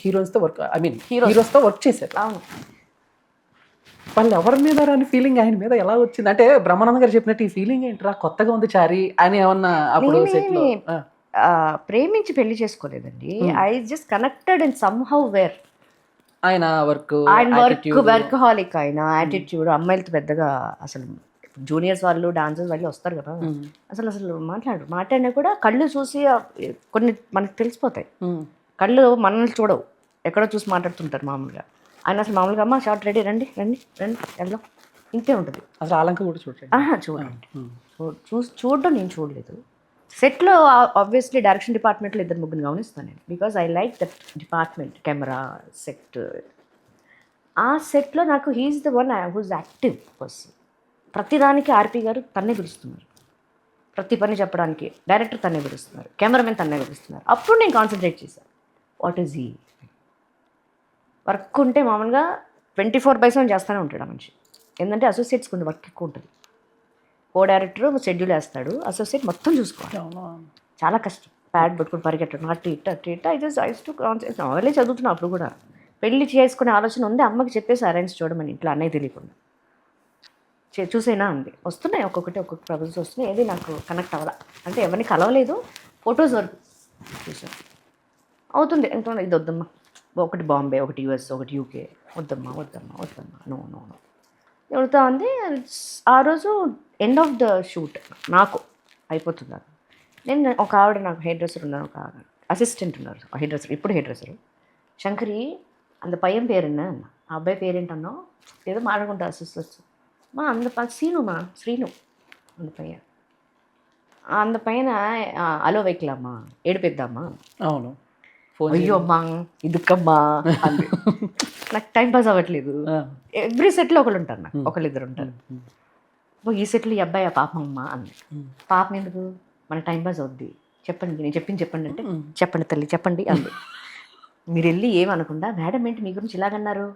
హీరోయిన్స్తో వర్క్ హీరోస్తో వర్క్ చేశారు. అవును, వాళ్ళు ఎవరి మీద రాని ఫీలింగ్ ఆయన మీద ఎలా వచ్చింది? అంటే బ్రహ్మానంద గారు చెప్పినట్టు ఈ ఫీలింగ్ ఏంట్రా కొత్తగా ఉంది చారి అని ఏమన్నా అప్పుడు సెట్లో ప్రేమించి పెళ్లి చేసుకోలేదండి. I just connected in somehow where. ఆయన వర్క్ వర్క్ హాలిక్, ఆయన యాటిట్యూడ్, అమ్మాయిలతో పెద్దగా అసలు జూనియర్స్ వాళ్ళు డాన్సర్స్ వాళ్ళు వస్తారు కదా, అసలు మాట్లాడినా కూడా కళ్ళు చూసి కొన్ని మనకు తెలిసిపోతాయి. కళ్ళు మనల్ని చూడవు, ఎక్కడో చూసి మాట్లాడుతుంటారు మామూలుగా. ఆయన అసలు మామూలుగా అమ్మ షార్ట్ రెడీ, రండి రండి రండి వెళ్దాం, ఇంతే ఉంటుంది. అసలు ఆలంక కూడా చూడండి. చూడండి చూడడం నేను చూడలేదు. సెట్లో ఆబ్వియస్లీ డైరెక్షన్ డిపార్ట్మెంట్లో 2-3 గమనిస్తాను నేను, because I like that department, camera set. ఆ సెట్లో నాకు he's the one who's active person. ప్రతిదానికి ఆర్పి గారు తన్నే పిలుస్తున్నారు, ప్రతి పని చెప్పడానికి డైరెక్టర్ తన్నే పిలుస్తున్నారు, కెమెరామెన్ తన్నే పిలుస్తున్నారు. అప్పుడు నేను కాన్సన్ట్రేట్ చేశాను, వాట్ ఈజ్ హీ. వర్క్ ఉంటే మామూలుగా 24/7 చేస్తూనే ఉంటాడు ఆ మనిషి. ఏంటంటే అసోసియేట్స్ కొంచెం వర్క్ ఎక్కువ ఉంటుంది. కో డైరెక్టర్ షెడ్యూల్ వేస్తాడు, అసోసియేట్ మొత్తం చూసుకోవాలి, చాలా కష్టం. ప్యాడ్ పట్టుకుని పరిగెట్టడం అటు ఇట్ట ఐస్ టు నావెలే చదువుతున్నా. అప్పుడు కూడా పెళ్లి చేసుకునే ఆలోచన ఉంది, అమ్మకి చెప్పేసి అరేంజ్ చూడమని ఇంట్లో అన్నయ్య తెలియకుండా. చూసేనా అంది, వస్తున్నాయి ఒక్కొక్క ప్రపోజల్స్ వస్తున్నాయి, ఏది నాకు కనెక్ట్ అవ్వాలా అంటే ఎవరిని కలవలేదు, ఫొటోస్ వరకు చూసాను. అవుతుంది ఎంత ఇది వద్దమ్మా, ఒకటి బాంబే, ఒకటి యూఎస్, ఒకటి యూకే, వద్దమ్మా నో చెబుతా ఉంది. ఆ రోజు ఎండ్ ఆఫ్ ద షూట్ నాకు అయిపోతుంది. నేను ఒక ఆవిడ, నాకు హెయిర్ డ్రెస్సర్ ఉన్నారు, ఒక అసిస్టెంట్ ఉన్నారు హెయిర్ డ్రెస్సర్, ఇప్పుడు హెయిర్ డ్రెస్సరు. శంకరి அந்த పయ్యం పేరున్నా అన్న, ఆ అబ్బాయి పేరేంటన్నావు, ఏదో మాట్లాడుకుంటా అసిస్టెంట్స్ మా శ్రీను அந்த పైన అలో వైకలమ్మా ఏడిపిద్దామా. అవును, అయ్యో అమ్మా ఇదుకమ్మా అంది. నాకు టైం పాస్ అవ్వట్లేదు. ఎవ్రీ సెట్లో ఒకళ్ళు ఉంటారు, నాకు ఒకళ్ళిద్దరు ఉంటారు. ఈ సెట్లో ఈ అబ్బాయి ఆ పాపం అమ్మ అంది. పాపం ఎందుకు, మన టైం పాస్ అవుద్ది, చెప్పండి నేను చెప్పండి అంటే చెప్పండి తల్లి చెప్పండి అంది. మీరు వెళ్ళి ఏమనకుండా మేడం ఏంటి మీ గురించి ఇలాగన్నారు,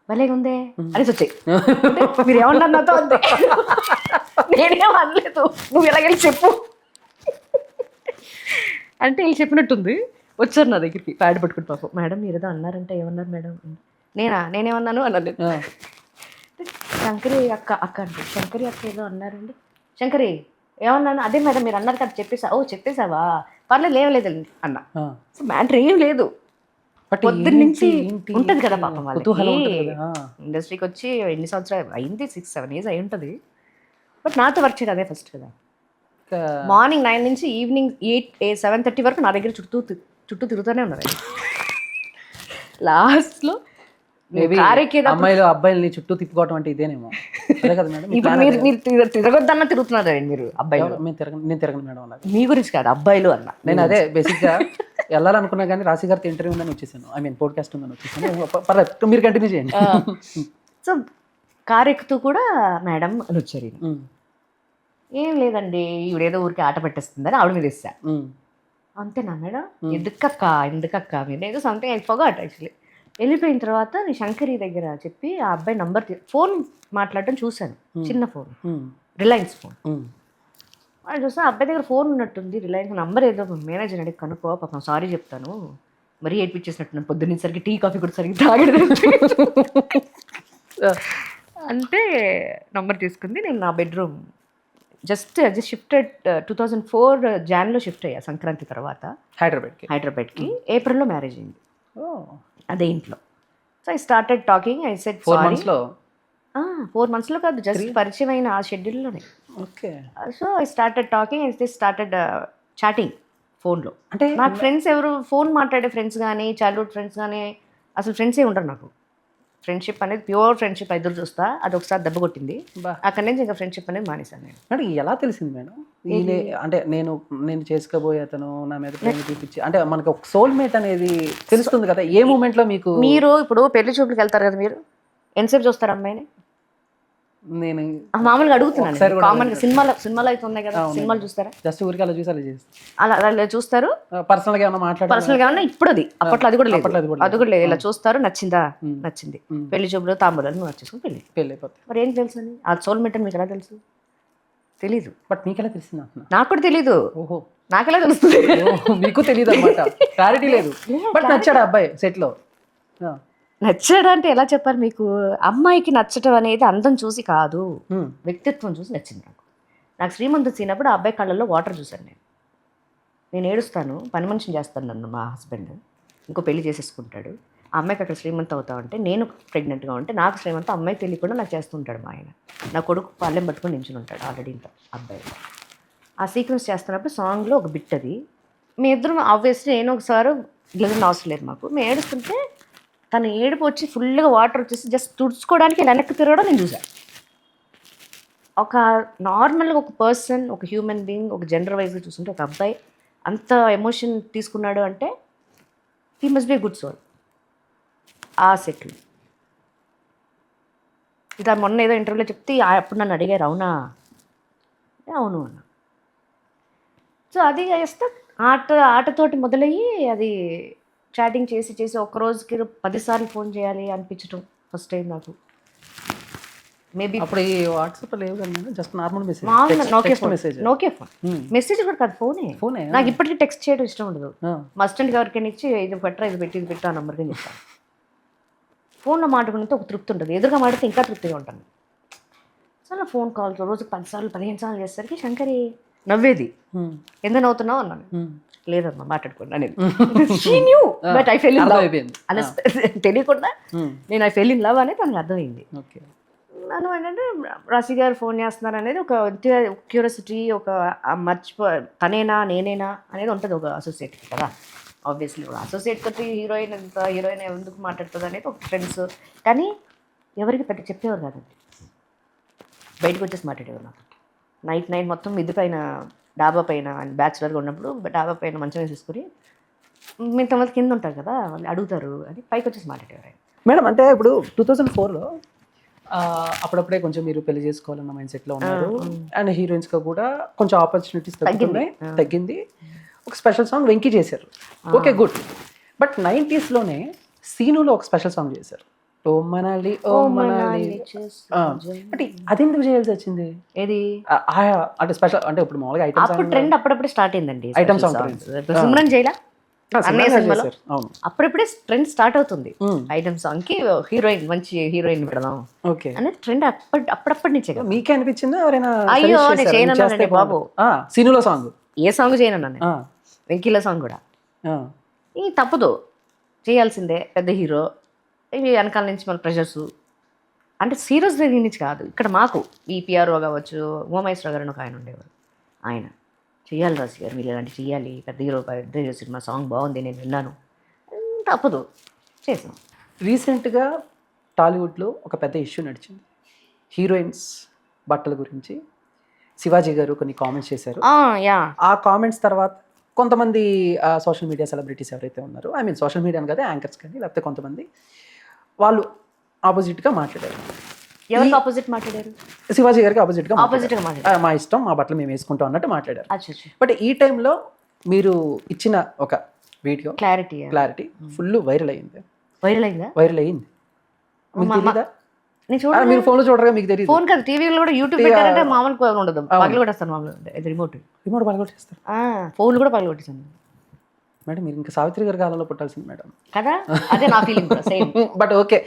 భలేగా ఉందే అనేసి వచ్చాయి. మీరు ఏమన్నారు నాతో అంతే, నేనేం అనలేదు, నువ్వు ఎలాగెళ్ళి చెప్పు అంటే వీళ్ళు చెప్పినట్టుంది. వచ్చారు నా దగ్గరికి ప్యాడ్ పట్టుకుని, పాపం మేడం మీరు ఏదో అన్నారంటే ఏమన్నారు మేడం, నేనేమన్నాను అన్నాను. శంకరి అక్క అంటే శంకరి అక్క ఏదో అన్నారండి, శంకరి ఏమన్నాను, అదే మేడం మీరు అన్నారు కదా చెప్పేసావా, పర్లేదు లేవలేదండి అన్న. సో మ్యాటర్ ఏం లేదు, పొద్దున్న నుంచి ఉంటుంది కదా పాపం వాళ్ళకి. ఇండస్ట్రీకి వచ్చి ఎన్ని సంవత్సరాలు అయింది, 6-7 years అయి ఉంటుంది. బట్ నాతో వర్క్ చేయడం అదే ఫస్ట్ కదా. మార్నింగ్ 9 నుంచి ఈవినింగ్ 7-7:30 వరకు నా దగ్గర చుట్టూ తిరుగుతూనే ఉన్నారు. లాస్ట్లో అమ్మాయిలు అబ్బాయిల్ని చుట్టూ తిప్పుకోవటం అంటే ఇదేనేమో కదా మేడం. ఇప్పుడు మీరు తిరగొద్దన్నా తిరుగుతున్నారు మీరు అబ్బాయిలు. నేను తిరగను మేడం అలా, మీ గురించి కాదు అబ్బాయిలు అన్న. నేను అదే బేసిక్గా వెళ్ళాలనుకున్నా కానీ రాశి గారితో ఇంటర్వ్యూ ఉందని వచ్చేసాను, పోడ్కాస్ట్ ఉందని వచ్చేసాను. పర్లేదు మీరు కంటిన్యూ చేయండి. సో కారు ఎక్కుతూ కూడా మేడం అని వచ్చారు. ఏం లేదండి ఈవిడేదో ఊరికి ఆట పెట్టేస్తుందని ఆవిడ మీద ఇస్తా. అంతేనా మేడం, ఎందుకక్క మీరు ఏదో సంథింగ్ ఐ ఫర్గాట్ యాక్చువల్లీ. వెళ్ళిపోయిన తర్వాత నేను శంకరి దగ్గర చెప్పి ఆ అబ్బాయి నంబర్ ఫోన్ మాట్లాడటం చూశాను, చిన్న ఫోన్, రిలయన్స్ ఫోన్. వాళ్ళు చూస్తే అబ్బాయి దగ్గర ఫోన్ ఉన్నట్టుంది, రిలయన్స్ నంబర్ ఏదో మేనేజర్ అడిగి కనుక్కో, పాపం సారీ చెప్తాను, మరీ ఏడ్పించేసినట్టున్నాను, పొద్దున్నేసరికి టీ కాఫీ కూడా సరిగ్గా తాగలేదు అంటే నంబర్ తీసుకుంది. నేను నా బెడ్రూమ్ జస్ట్ షిఫ్టెడ్ 2004 జాన్లో షిఫ్ట్ అయ్యా, సంక్రాంతి తర్వాత హైదరాబాద్కి. ఏప్రిల్లో మ్యారేజ్ అయింది. అదే ఇంట్లో. So I started talking. I said 4 sorry. మంత్స్లో 4 మంత్స్లో కాదు, జస్ట్ పరిచయం అయిన ఆ షెడ్యూల్లోనే. Okay. So I started talking. I started chatting ఫోన్లో. అంటే నాకు ఫ్రెండ్స్ ఎవరు, ఫోన్ మాట్లాడే ఫ్రెండ్స్ కానీ, చైల్డ్హుడ్ ఫ్రెండ్స్ కానీ అసలు ఫ్రెండ్సే ఉండరు నాకు. ఫ్రెండ్షిప్ అనేది ప్యూర్ ఫ్రెండ్షిప్ ఎదురు చూస్తా, అది ఒకసారి దెబ్బ కొట్టింది. బా అక్కడి నుంచి ఇంకా ఫ్రెండ్షిప్ అనేది మానేశాను నేను. అంటే ఎలా తెలిసింది మేడం ఈయనే అంటే నేను చేసుకోబోయే అతను నా మీద ప్రేమ చూపించి అంటే మనకి ఒక సోల్మేట్ అనేది తెలుస్తుంది కదా ఏ మూమెంట్లో మీకు? మీరు ఇప్పుడు పెళ్లి చూపులకు వెళ్తారు కదా, మీరు ఎంతసేపు చూస్తారు అమ్మాయిని? నేను మామూలుగా అడుగుతున్నాను. ఒకసారి కూడా కామన్గా సినిమాలు అయితే ఉన్నాయి కదా, సినిమాలు చూస్తారా? జస్ట్ ఊరికి అలా చూసి అలా చేసి అలా చూస్తారు. పర్సనల్గా ఏమైనా మాట్లాడాలి పర్సనల్గా ఏమన్నా ఇప్పుడు అది, అప్పట్లో అది కూడా లేదు. అప్పట్లో అది కూడా అది కూడా లేదు. ఇలా చూస్తారు, నచ్చిందా, నచ్చింది, పెళ్లి చూపులు తాంబూలాలు నువ్వు నచ్చేసుకుని పెళ్లి. పెళ్ళి అయిపోతుంది. మరి ఏం తెలుసు అని ఆ సోల్మేట్ అని మీకు ఎలా తెలుసు? తెలీదు. బట్ మీకు ఎలా తెలిసింది అంటున్నా? నాకు కూడా తెలీదు. ఓహో నాకెలా తెలుస్తుంది? మీకు తెలియదు అనమాట, క్లారిటీ లేదు. బట్ నచ్చాడు అబ్బాయి సెట్లో. నచ్చాడు అంటే ఎలా చెప్పాలి మీకు? అమ్మాయికి నచ్చటం అనేది అందం చూసి కాదు, వ్యక్తిత్వం చూసి నచ్చింది నాకు. నాకు శ్రీమంత్ సీనప్పుడు ఆ అబ్బాయి కళ్ళల్లో వాటర్ చూశాను నేను ఏడుస్తాను, పని మనిషిని చేస్తాను నన్ను మా హస్బెండ్, ఇంకో పెళ్లి చేసేసుకుంటాడు. ఆ అమ్మాయికి అక్కడ శ్రీమంత్ అవుతా ఉంటే, నేను ప్రెగ్నెంట్గా ఉంటే నాకు శ్రీమంత్, అమ్మాయి తెలియకుండా నాకు చేస్తుంటాడు మా ఆయన. నా కొడుకు పళ్ళెం పట్టుకొని నించుని ఉంటాడు ఆల్రెడీ ఇంత అబ్బాయి. ఆ సీక్వెన్స్ చేస్తున్నప్పుడు సాంగ్లో ఒక బిట్ అది. మీ ఇద్దరం ఆబ్వియస్లీ నేను ఒకసారి గ్లజన్ అవసరం లేదు మాకు. మేము ఏడుస్తుంటే తను ఏడుపు వచ్చి ఫుల్గా వాటర్ వచ్చేసి జస్ట్ తుడుచుకోవడానికి వెనక్కి తిరగడం నేను చూసాను. ఒక నార్మల్గా ఒక పర్సన్, ఒక హ్యూమన్ బీయింగ్, ఒక జెండర్ వైజ్గా చూస్తుంటే ఒక అబ్బాయి అంత ఎమోషన్ తీసుకున్నాడు అంటే he must be good soul. ఆ సెట్లు ఇక మొన్న ఏదో ఇంటర్వ్యూలో చెప్తే అప్పుడు నన్ను అడిగారు, అవునా? అవును అన్న. సో అది చేస్తే ఆటతోటి మొదలయ్యి అది చాటింగ్ చేసి ఒక రోజుకి 10 సార్లు ఫోన్ చేయాలి అనిపించడం ఫస్ట్ టైం నాకు. మేబీ అప్పుడు ఈ వాట్సాప్ లేవు కదా, జస్ట్ నార్మల్ మెసేజ్, మామూలుగా నోకియా ఫోన్, మెసేజ్ కూడా కాదు, ఫోనే. నాకు ఇప్పటికీ టెక్స్ట్ చేయడం ఇష్టం ఉండదు. మా అసిస్టెంట్కి ఎవరికైనా ఇచ్చి ఇది పెట్టరా, ఇది పెట్టు ఆ నెంబర్కి చెప్తాను. ఫోన్లో మాట్లాడుకుంటే ఒక తృప్తి ఉంటుంది, ఎదురుగా మాట్లాడితే ఇంకా తృప్తిగా ఉంటాను. చాలా ఫోన్ కాల్స్ రోజుకి 10 సార్లు 15 సార్లు చేసేసరికి శంకరి నవ్వేది. ఎంత నవ్వుతున్నావు అన్నాను. లేదమ్మా మాట్లాడుకున్నా నేను. But I fell in love తెలియకుండా నేను ఐ ఫెల్ ఇన్ లవ్ అనేది తనకు అర్థమైంది. నన్ను ఏంటంటే రాశి గారు ఫోన్ చేస్తున్నారు అనేది ఒక క్యూరియాసిటీ, ఒక తనేనా నేనేనా అనేది ఉంటుంది ఒక అసోసియేట్కి కదా. ఆబ్వియస్లీ అసోసియేట్ తోటి హీరోయిన్ ఎందుకు మాట్లాడుతుంది అనేది ఒక ఫ్రెండ్స్, కానీ ఎవరికి పెద్ద చెప్పేవారు కాదండి. బయటకు వచ్చేసి మాట్లాడేవారు నాకు. నైట్ మొత్తం మిద్ది పైన డాబా పైన బ్యాచులర్గా ఉన్నప్పుడు డాబా పైన మంచం వేసేసుకుని మిగతా వాళ్ళు కింద ఉంటారు కదా, వాళ్ళు అడుగుతారు అని పైకి వచ్చేసి మాట్లాడేవారు. మేడం అంటే ఇప్పుడు 2004లో అప్పుడప్పుడే కొంచెం మీరు పెళ్లి చేసుకోవాలన్న మైండ్ సెట్లో ఉన్నారు. అండ్ హీరోయిన్స్గా కూడా కొంచెం ఆపర్చునిటీస్ తగ్గింది. ఒక స్పెషల్ సాంగ్ వెంకీ చేశారు, ఓకే గుడ్. బట్ 90sలోనే సీనులో ఒక స్పెషల్ సాంగ్ చేశారు, ఓ మనాలి ఓ మనాలి. అంటే అది ఎందుకు చేయాల్సి వచ్చింది? ఏది అంటే స్పెషల్ అంటే ఇప్పుడు మామూలుగా ఐటమ్ అప్పుడు ట్రెండ్ అప్పుడప్పుడే స్టార్ట్ అయిందండి. ఐటమ్ సాంగ్ సిమ్రన్ జైలా అన్నయ్య సినిమాలో అవును, అప్పుడప్పుడే ట్రెండ్ స్టార్ట్ అవుతుంది. ఐటమ్ సాంగ్ కి హీరోయిన్, మంచి హీరోయిన్ పెడదాం అనేది ట్రెండ్ అప్పుడప్పటి నుంచే. మీకే అనిపించిందా ఎవరైనా? అయ్యో నేను చేయనన్నానండి బాబు. సీనులో సాంగ్ ఏ సాంగ్ చేయనన్నాను, వెంకీలో సాంగ్ కూడా. ఈ తప్పదు, చేయాల్సిందే. పెద్ద హీరో, ఇవి వెనకాల నుంచి మన ప్రెషర్స్ అంటే సీరియస్ దగ్గర నుంచి కాదు. ఇక్కడ మాకు ఈపీఆర్ఓ కావచ్చు, ఉమామహేశ్వర గారు ఒక ఆయన ఉండేవారు, ఆయన చెయ్యాలి రాజు గారు మీరు ఇలాంటి చెయ్యాలి, పెద్ద హీరో సినిమా సాంగ్ బాగుంది నేను విన్నాను, తప్పదు చేసాం. రీసెంట్గా టాలీవుడ్లో ఒక పెద్ద ఇష్యూ నడిచింది, హీరోయిన్స్ బట్టల గురించి. శివాజీ గారు కొన్ని కామెంట్స్ చేశారు. ఆ కామెంట్స్ తర్వాత కొంతమంది సోషల్ మీడియా సెలబ్రిటీస్ ఎవరైతే ఉన్నారో, ఐ మీన్ సోషల్ మీడియా కదా, యాంకర్స్ కానీ లేకపోతే కొంతమంది వాళ్ళు ఆపోజిట్గా మాట్లాడారు. ఎవరికి ఆపోజిట్ మాట్లాడారు? శివాజీ గారికి ఆపోజిట్గా మాట్లాడారు. మా ఇష్టం, మా బట్టలు మేము వేసుకుంటాం అన్నట్టు మాట్లాడారు. బట్ ఈ టైంలో మీరు ఇచ్చిన ఒక వీడియో క్లారిటీ ఫుల్ వైరల్ అయింది. వైరల్ అయింది మీరు ఫోన్ లో చూడగా మీకు తెలియదు. ఫోన్ కదా, టీవీలో కూడా యూట్యూబ్ పెట్టారంటే మామూలు ఉండదు, పగలగొట్టేస్తాను. మామూలు రిమోట్ పగలగొట్టేస్తారు, ఫోన్ కూడా పగలగొట్టేసాను. మేడం మీరు ఇంకా సావిత్రి గారి కాలంలో పుట్టాల్సింది మేడం కదా, అదే నా ఫీలింగ్ సేమ్. బట్ ఓకే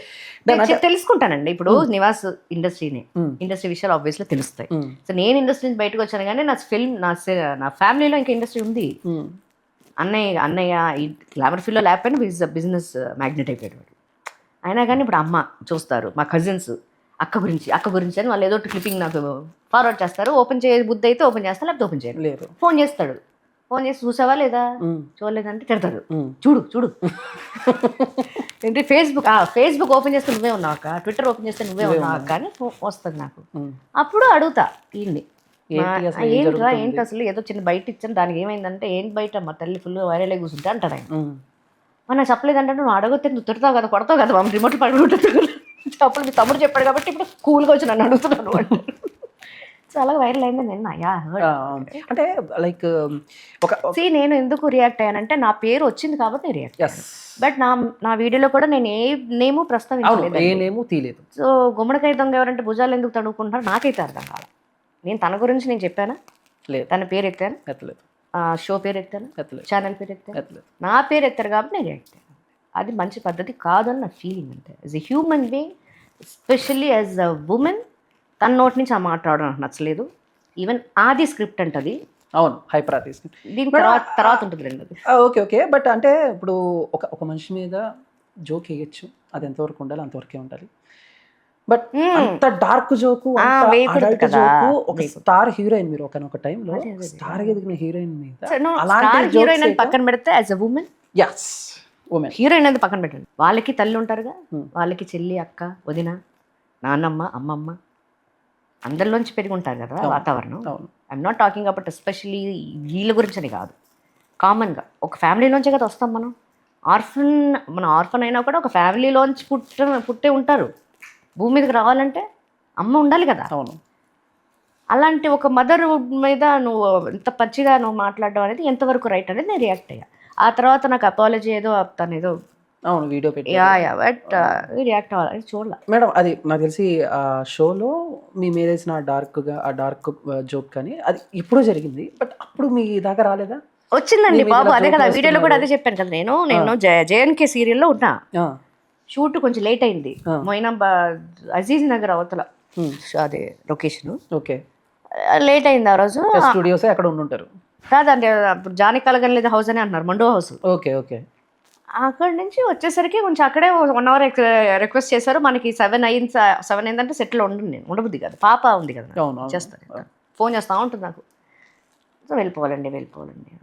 తెలుసుకుంటానండి. ఇప్పుడు నివాస్ ఇండస్ట్రీ విషయాలు ఆబ్వియస్లీ తెలుస్తాయి. సో నేను ఇండస్ట్రీ నుంచి బయటకు వచ్చాను, కానీ నా ఫిల్మ్ నా ఫ్యామిలీలో ఇంకా ఇండస్ట్రీ ఉంది. అన్నయ్య ఈ గ్లామర్ ఫీల్డ్లో లేకపోయినా బిజినెస్ మ్యాగ్నెట్ అయిపోయాడు వాడు. అయినా కానీ ఇప్పుడు అమ్మ చూస్తారు, మా కజిన్స్ అక్క గురించి అని వాళ్ళు ఏదో ఒకటి క్లిప్పింగ్ నాకు ఫార్వర్డ్ చేస్తారు. ఓపెన్ చేయ బుద్ధి అయితే ఓపెన్ చేస్తారు, లేకపోతే ఓపెన్ చేయరు. లేదు. ఫోన్ చేస్తాడు, ఫోన్ చేసి చూసావా లేదా, చూడలేదంటే తిడతాడు, చూడు ఏంటి ఫేస్బుక్ ఓపెన్ చేస్తే నువ్వే ఉన్నావు అక్క, ట్విట్టర్ ఓపెన్ చేస్తే నువ్వే ఉన్నావు అక్క అని వస్తుంది నాకు. అప్పుడు అడుగుతా వీళ్ళని, ఏంట్రా ఏంటి అసలు, ఏదో చిన్న బయట ఇచ్చాను దానికి ఏమైందంటే, ఏంటి బయట మా తల్లి ఫుల్ వైరల్ కూర్చుంటే అంటాడు ఆయన. నాకు చెప్పలేదంటే, నువ్వు అడగొస్తే నువ్వు తిడతావు కదా, కొడతావు కదా, మమ్మల్ని రిమోట్ పడుకుంటుంది. అప్పుడు మీ తమ్ముడు చెప్పాడు కాబట్టి ఇప్పుడు కూల్గా వచ్చి నన్ను అడుగుతున్నాను అంటే చాలా వైరల్ అయింది నిన్న. అంటే లైక్ నేను ఎందుకు రియాక్ట్ అయ్యానంటే నా పేరు వచ్చింది కాబట్టి రియాక్ట్. బట్ నా వీడియోలో కూడా నేను ఏ నేము ప్రస్తావించలేదు. సో గుమ్మడికాయ దొంగ ఎవరంటే భుజాలు ఎందుకు తడుకుంటారు నాకైతే అర్థం కాదు. నేను తన గురించి నేను చెప్పానా, తన పేరు ఎత్తాను, షో పేరు ఎత్తాను, ఛానల్ పేరు ఎత్తాను, నా పేరు ఎత్తారు కాబట్టి నేను రియాక్ట్ అయ్యాను. అది మంచి పద్ధతి కాదని నా ఫీలింగ్. అంతే as a human being, especially as a women, తన నోటి నుంచి ఆ మాట్లాడడం నాకు నచ్చలేదు. ఈవెన్ ఆది స్క్రిప్ట్ అంటది, అవును, హైపర్ ఆది స్క్రిప్ట్, దీని తర్వాత ఉంటుంది రెండోది. ఓకే. బట్ అంటే ఇప్పుడు ఒక మనిషి మీద జోక్ వేయచ్చు, అది ఎంతవరకు ఉండాలి అంతవరకే ఉండాలి. బట్ అంత డార్క్ జోకు, ఒక స్టార్ హీరోయిన్, మీరు ఒక టైంలో స్టార్ ఎదిగిన హీరోయిన్ మీద హీరోయిన్ అని పక్కన పెడితే యాజ్ అ ఉమెన్, హీరోయిన్ అనేది పక్కన పెట్టండి, వాళ్ళకి తల్లి ఉంటారుగా, వాళ్ళకి చెల్లి, అక్క, వదిన, నాన్నమ్మ, అమ్మమ్మ, అందరిలోంచి పెరిగి ఉంటారు కదా వాతావరణం. I'm not talking about especially వీళ్ళ గురించి అని కాదు, కామన్గా ఒక ఫ్యామిలీలోంచే కదా వస్తాం మనం. ఆర్ఫన్ అయినా కూడా ఒక ఫ్యామిలీలోంచి పుట్టే ఉంటారు. భూమి మీదకి రావాలంటే అమ్మ ఉండాలి కదా. అవును. అలాంటి ఒక మదర్ మీద నువ్వు ఇంత పచ్చిగా నువ్వు మాట్లాడడం అనేది ఎంతవరకు రైట్ అనేది నేను రియాక్ట్ అయ్యా. ఆ తర్వాత నాకు అపాలజీ ఏదో తను ఏదో అవును వీడియో పెట్టి బట్ రియాక్ట్ అవ్వాలి చూడాలి మేడం. అది నాకు తెలిసి ఆ షోలో మీ మీద వేసిన ఆ డార్క్ జోక్ కానీ అది ఇప్పుడు జరిగింది, బట్ అప్పుడు మీ దాకా రాలేదా? వచ్చిందండి బాబు, అదే కదా వీడియోలో కూడా అదే చెప్పాను కదా. నేను జేఎన్కే సీరియల్లో ఉన్నా, షూట్ కొంచెం లేట్ అయింది, మొయినా అజీజ్ నగర్ అవతల అదే లొకేషన్. ఓకే, లేట్ అయింది ఆ రోజు. స్టూడియోస్ అక్కడ ఉండుంటారు కాదండి, అప్పుడు జానీ కలగలేదు హౌస్ అని అంటున్నారు, మండో హౌస్. ఓకే. అక్కడ నుంచి వచ్చేసరికి కొంచెం అక్కడే 1 hour రిక్వెస్ట్ చేశారు. మనకి 7 అయిందంటే సెటిల్ ఉండబుద్ది కదా, పాప ఉంది కదా, చేస్తాను, ఫోన్ చేస్తా ఉంటుంది నాకు. సో వెళ్ళిపోవాలండి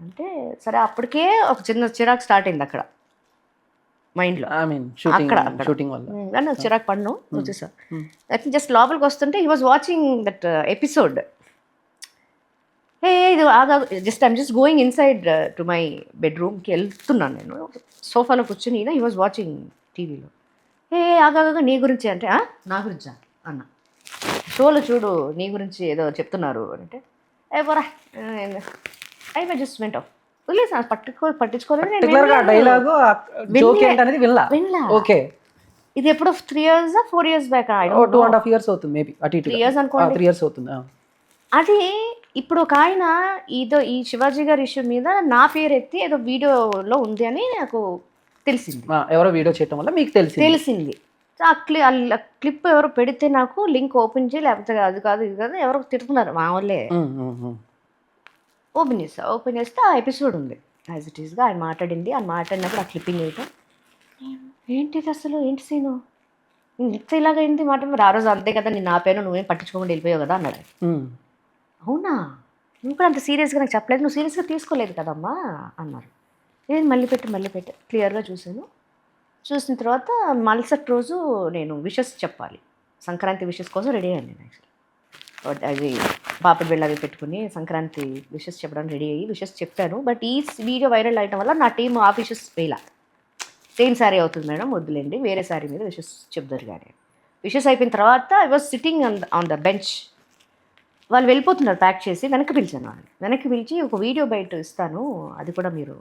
అంటే సరే. అప్పటికే ఒక చిన్న చిరాకు స్టార్ట్ అయింది అక్కడ మైండ్లో, అక్కడ చిరాకు పన్ను వచ్చేసారు. జస్ట్ లోపలికి వస్తుంటే he was watching that episode. ఇది just I'm just going inside to my బెడ్రూమ్కి వెళ్తున్నాను నేను, సోఫాలో కూర్చుని హీ వాజ్ వాచింగ్ టీవీలో. ఆగాగా నీ గురించి అంటే, నా గురించా అన్న, షోలో చూడు నీ గురించి ఏదో చెప్తున్నారు అంటే, పోరా ఐ జస్ట్ వెంట్ ఆఫ్, పట్టించుకోలేదు. ఇది ఎప్పుడు 3 years 4 years బ్యాక్, 2.5 years అవుతుంది మేబీ, 3 years అనుకోండి, 3 years అవుతుంది. అది ఇప్పుడు ఒక ఆయన ఈ శివాజీ గారి ఇష్యూ మీద నా పేరు ఎత్తి ఏదో వీడియోలో ఉంది అని నాకు తెలిసింది. ఎవరో వీడియో చేయటం వల్ల మీకు తెలిసింది. ఆ క్లిప్ ఎవరో పెడితే నాకు లింక్ ఓపెన్ చేయి, లేకపోతే అది కాదు ఇది కాదు ఎవరో తిడుతున్నారు మా వాళ్ళే. ఓపెన్ చేస్తే ఆ ఎపిసోడ్ ఉంది యాజ్ ఇట్ ఈస్గా. ఆయన మాట్లాడినప్పుడు ఆ క్లిప్పింగ్ వేయటం, ఏంటిది అసలు, ఏంటి సీను ఇంత ఇలాగైంది మాట. మరి ఆ రోజు అంతే కదా, నేను నా పేరు నువ్వేం పట్టించుకోకుండా వెళ్ళిపోయావు కదా అన్నాడు. అవునా, నువ్వు కూడా అంత సీరియస్గా నాకు చెప్పలేదు, నువ్వు సీరియస్గా తీసుకోలేదు కదమ్మా అన్నారు. నేను మళ్ళీ పెట్టి క్లియర్గా చూసిన తర్వాత మరుసటి రోజు నేను విషెస్ చెప్పాలి, సంక్రాంతి విషెస్ కోసం రెడీ అయ్యాను నేను. యాక్చువల్లీ అది పాపడి బిళ్ళ అవి పెట్టుకుని సంక్రాంతి విషెస్ చెప్పడానికి రెడీ అయ్యి విషెస్ చెప్పాను. బట్ ఈ వీడియో వైరల్ అయ్యడం వల్ల నా టీం ఆ విషెస్ వేయాల, సేమ్ శారీ అవుతుంది మేడం వద్దులేండి, వేరే శారీ మీద విషెస్ చెప్తారు. కానీ విషెస్ అయిపోయిన తర్వాత I was sitting on the bench, వాళ్ళు వెళ్ళిపోతున్నారు ప్యాక్ చేసి. వెనక్కి పిలిచి ఒక వీడియో బయట ఇస్తాను, అది కూడా మీరు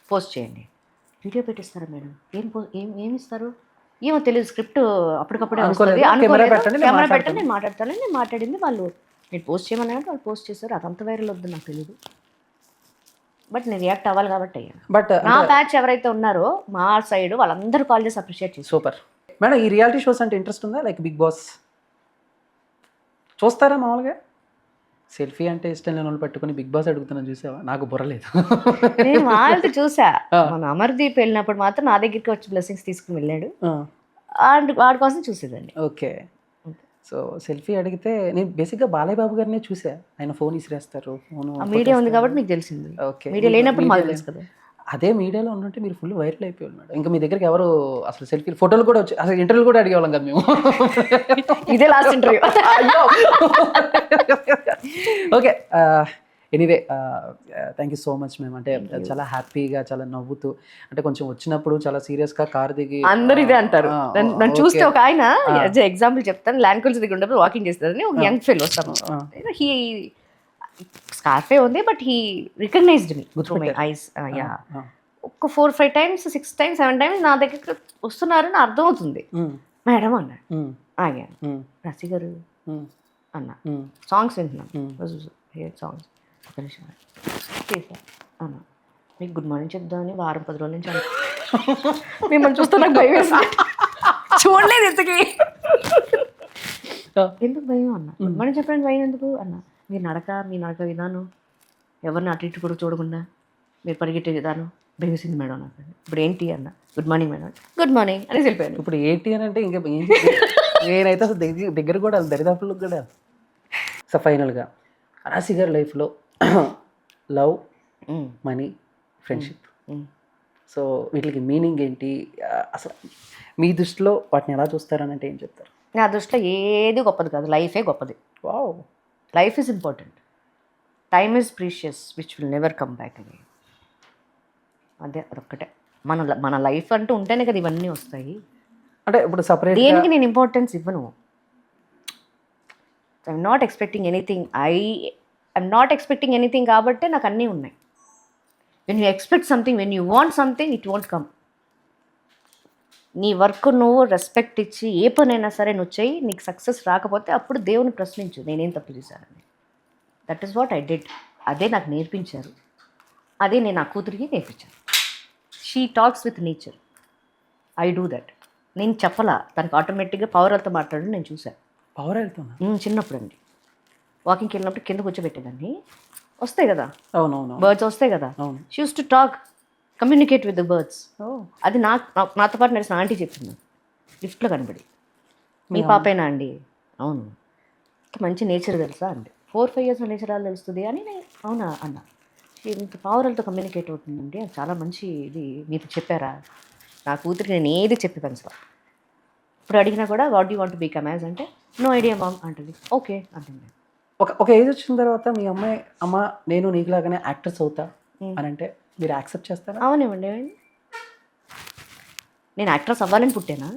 పోస్ట్ చేయండి. వీడియో పెట్టిస్తారా మేడం? ఏమి ఇస్తారు ఏమో తెలియదు, స్క్రిప్ట్ అప్పటికప్పుడే వస్తుంది, కెమెరా పెట్టండి నేను మాట్లాడతానని నేను మాట్లాడింది. వాళ్ళు నేను పోస్ట్ చేయమన్నారంటే వాళ్ళు పోస్ట్ చేస్తారు. అదంత వైరల్ వద్దు నాకు తెలీదు, బట్ నేను రియాక్ట్ అవ్వాలి కాబట్టి అయ్యాను. బట్ నా బ్యాచ్ ఎవరైతే ఉన్నారో మా సైడ్ వాళ్ళందరూ కాల్ చేసి అప్రిషియేట్ చేసి. Super madam. ఈ రియాలిటీ షోస్ అంటే ఇంట్రెస్ట్ ఉందా? లైక్ బిగ్ బాస్ చూస్తారా మామూలుగా? సెల్ఫీ అంటే ఇష్టం లేని వాళ్ళు పెట్టుకుని బిగ్ బాస్ అడుగుతున్నాను చూసావా, నాకు బుర్రలేదు. నేను వాళ్ళతో చూసా. మన అమర్దీప్ వెళ్ళినప్పుడు మాత్రం నా దగ్గరికి వచ్చి బ్లెస్సింగ్స్ తీసుకుని వెళ్ళాడు. వాడి కోసం చూసేదాన్ని. ఓకే. సో సెల్ఫీ అడిగితే నేను బేసిక్గా బాలయ్య బాబు గారినే చూసా, ఆయన ఫోన్ ఇసిరేస్తారు, ఫోన్ మీడియా ఉంది కాబట్టి మీకు తెలిసింది. ఓకే. మీడియా లేనప్పుడు మాకు తెలుసు కదా. అదే మీడియాలో ఉన్నట్టే మీరు ఫుల్ వైరల్ అయిపోయారు మేడం. ఇంకా మీ దగ్గరికి ఎవరు అసలు సెల్ఫీ ఫోటోలు కూడా వచ్చి అసలు ఇంటర్వ్యూలు కూడా అడిగేవాళ్ళం కదా మేము. ఇదే లాస్ట్ ఇంటర్వ్యూ. అయ్యో. Okay. Anyway thank you so much ma'am. అంటే చాలా హ్యాపీగా, చాలా నవ్వుతూ, అంటే కొంచెం వచ్చినప్పుడు చాలా సీరియస్గా కార్ దిగి అందరు ఇదే అంటారు. నన్ను చూస్తే ఒక ఆయన ఎగ్జాంపుల్ చెప్తాను, ల్యాండ్ క్రూజర్ దగ్గర ఉన్నప్పుడు వాకింగ్ చేస్తారని ఒక యంగ్ ఫెల్ వస్తాను. హీ స్కార్ఫే ఉంది but he recognized me through my eyes. Yeah, ఒక 4-5 times 6 times 7 times నా దగ్గర వస్తున్నారని అర్థమవుతుంది. మేడం అన్నాడు, ఆగాను. రసి గారు అన్నా, సాంగ్స్ వింటున్నాను, సాంగ్స్ ఒక నిమిషం చేసా అన్నా, మీకు గుడ్ మార్నింగ్ చెప్దామని వారం 10 రోజుల నుంచి మిమ్మల్ని చూస్తే నాకు భయం వేసింది. చూడలేదు ఇంతకీ ఎందుకు భయం అన్నా, గుడ్ మార్నింగ్ చెప్పడానికి భయం ఎందుకు అన్నా, మీ నడక విధానం, ఎవరిని అటు ఇటు కూడా చూడకుండా మీరు పరిగెట్టే విధానం భయం వేసింది మేడం నాకు. ఇప్పుడు ఏంటి అన్న, good morning madam, good morning అని వెళ్ళిపోయాను. ఇప్పుడు ఏంటి అని అంటే ఇంకా నేనైతే అసలు దగ్గర కూడా దరిదాపులకు కూడా. సో ఫైనల్గా రాశి గారి లైఫ్లో లవ్, మనీ, ఫ్రెండ్షిప్, సో వీటికి మీనింగ్ ఏంటి అసలు మీ దృష్టిలో వాటిని ఎలా చూస్తారని అంటే ఏం చెప్తారు? నా దృష్టిలో ఏది గొప్పది కాదు, లైఫే గొప్పది. Wow. Life is important, time is precious which will never come back again. అదే అదొక్కటే. మన లైఫ్ అంటూ ఉంటేనే కదా ఇవన్నీ వస్తాయి. అంటే ఇప్పుడు సపరేట్ దేనికి నేను ఇంపార్టెన్స్ ఇవ్వను. I'm not expecting anything. I'm not expecting anything కాబట్టే నాకు అన్నీ ఉన్నాయి. When you expect something, when you want something, it won't come. నీ వర్క్ నువ్వు రెస్పెక్ట్ ఇచ్చి ఏ పనైనా సరే నువ్వు చెయ్యి, నీకు సక్సెస్ రాకపోతే అప్పుడు దేవుని ప్రశ్నించు, నేనేం తప్పు చేశానని. That is what I did. అదే నాకు నేర్పించారు, అదే నేను నా కూతురికి నేర్పించాను. She talks with nature, I do that. నేను చెప్పలా, తనకు ఆటోమేటిక్గా పవర్ వెళ్తూ మాట్లాడడం నేను చూశాను. పవర్ వెళ్తున్నా చిన్నప్పుడు అండి, వాకింగ్కి వెళ్ళినప్పుడు కింద కూర్చోబెట్టేదాన్ని, వస్తాయి కదా అవునవును బర్డ్స్ వస్తాయి కదా, she use to talk, communicate with the birds. అది నాతో పాటు నడిచిన ఆంటీ చెప్పింది లిఫ్ట్లో కనబడి, మీ పాపేనా అండి? అవును. మంచి నేచర్ తెలుసా అండి? 4-5 years నేచర్ అలా తెలుస్తుంది అని. నేను అవునా అన్నా. ఇంత పవర్లతో కమ్యూనికేట్ అవుతుందండి, అది చాలా మంచి ఇది, మీతో చెప్పారా? నా కూతురికి నేను ఏది చెప్పి పెంచలా. ఇప్పుడు అడిగినా కూడా what you want to become as అంటే, నో ఐడియా మామ్ అంటుంది. ఓకే అంటుంది. ఒక ఏజ్ వచ్చిన తర్వాత మీ అమ్మాయి అమ్మ నేను నీకులాగానే యాక్టర్స్ అవుతా అని అంటే మీరు యాక్సెప్ట్ చేస్తారా? అవునేమండి, నేను యాక్ట్రెస్ అవ్వాలని పుట్టానా,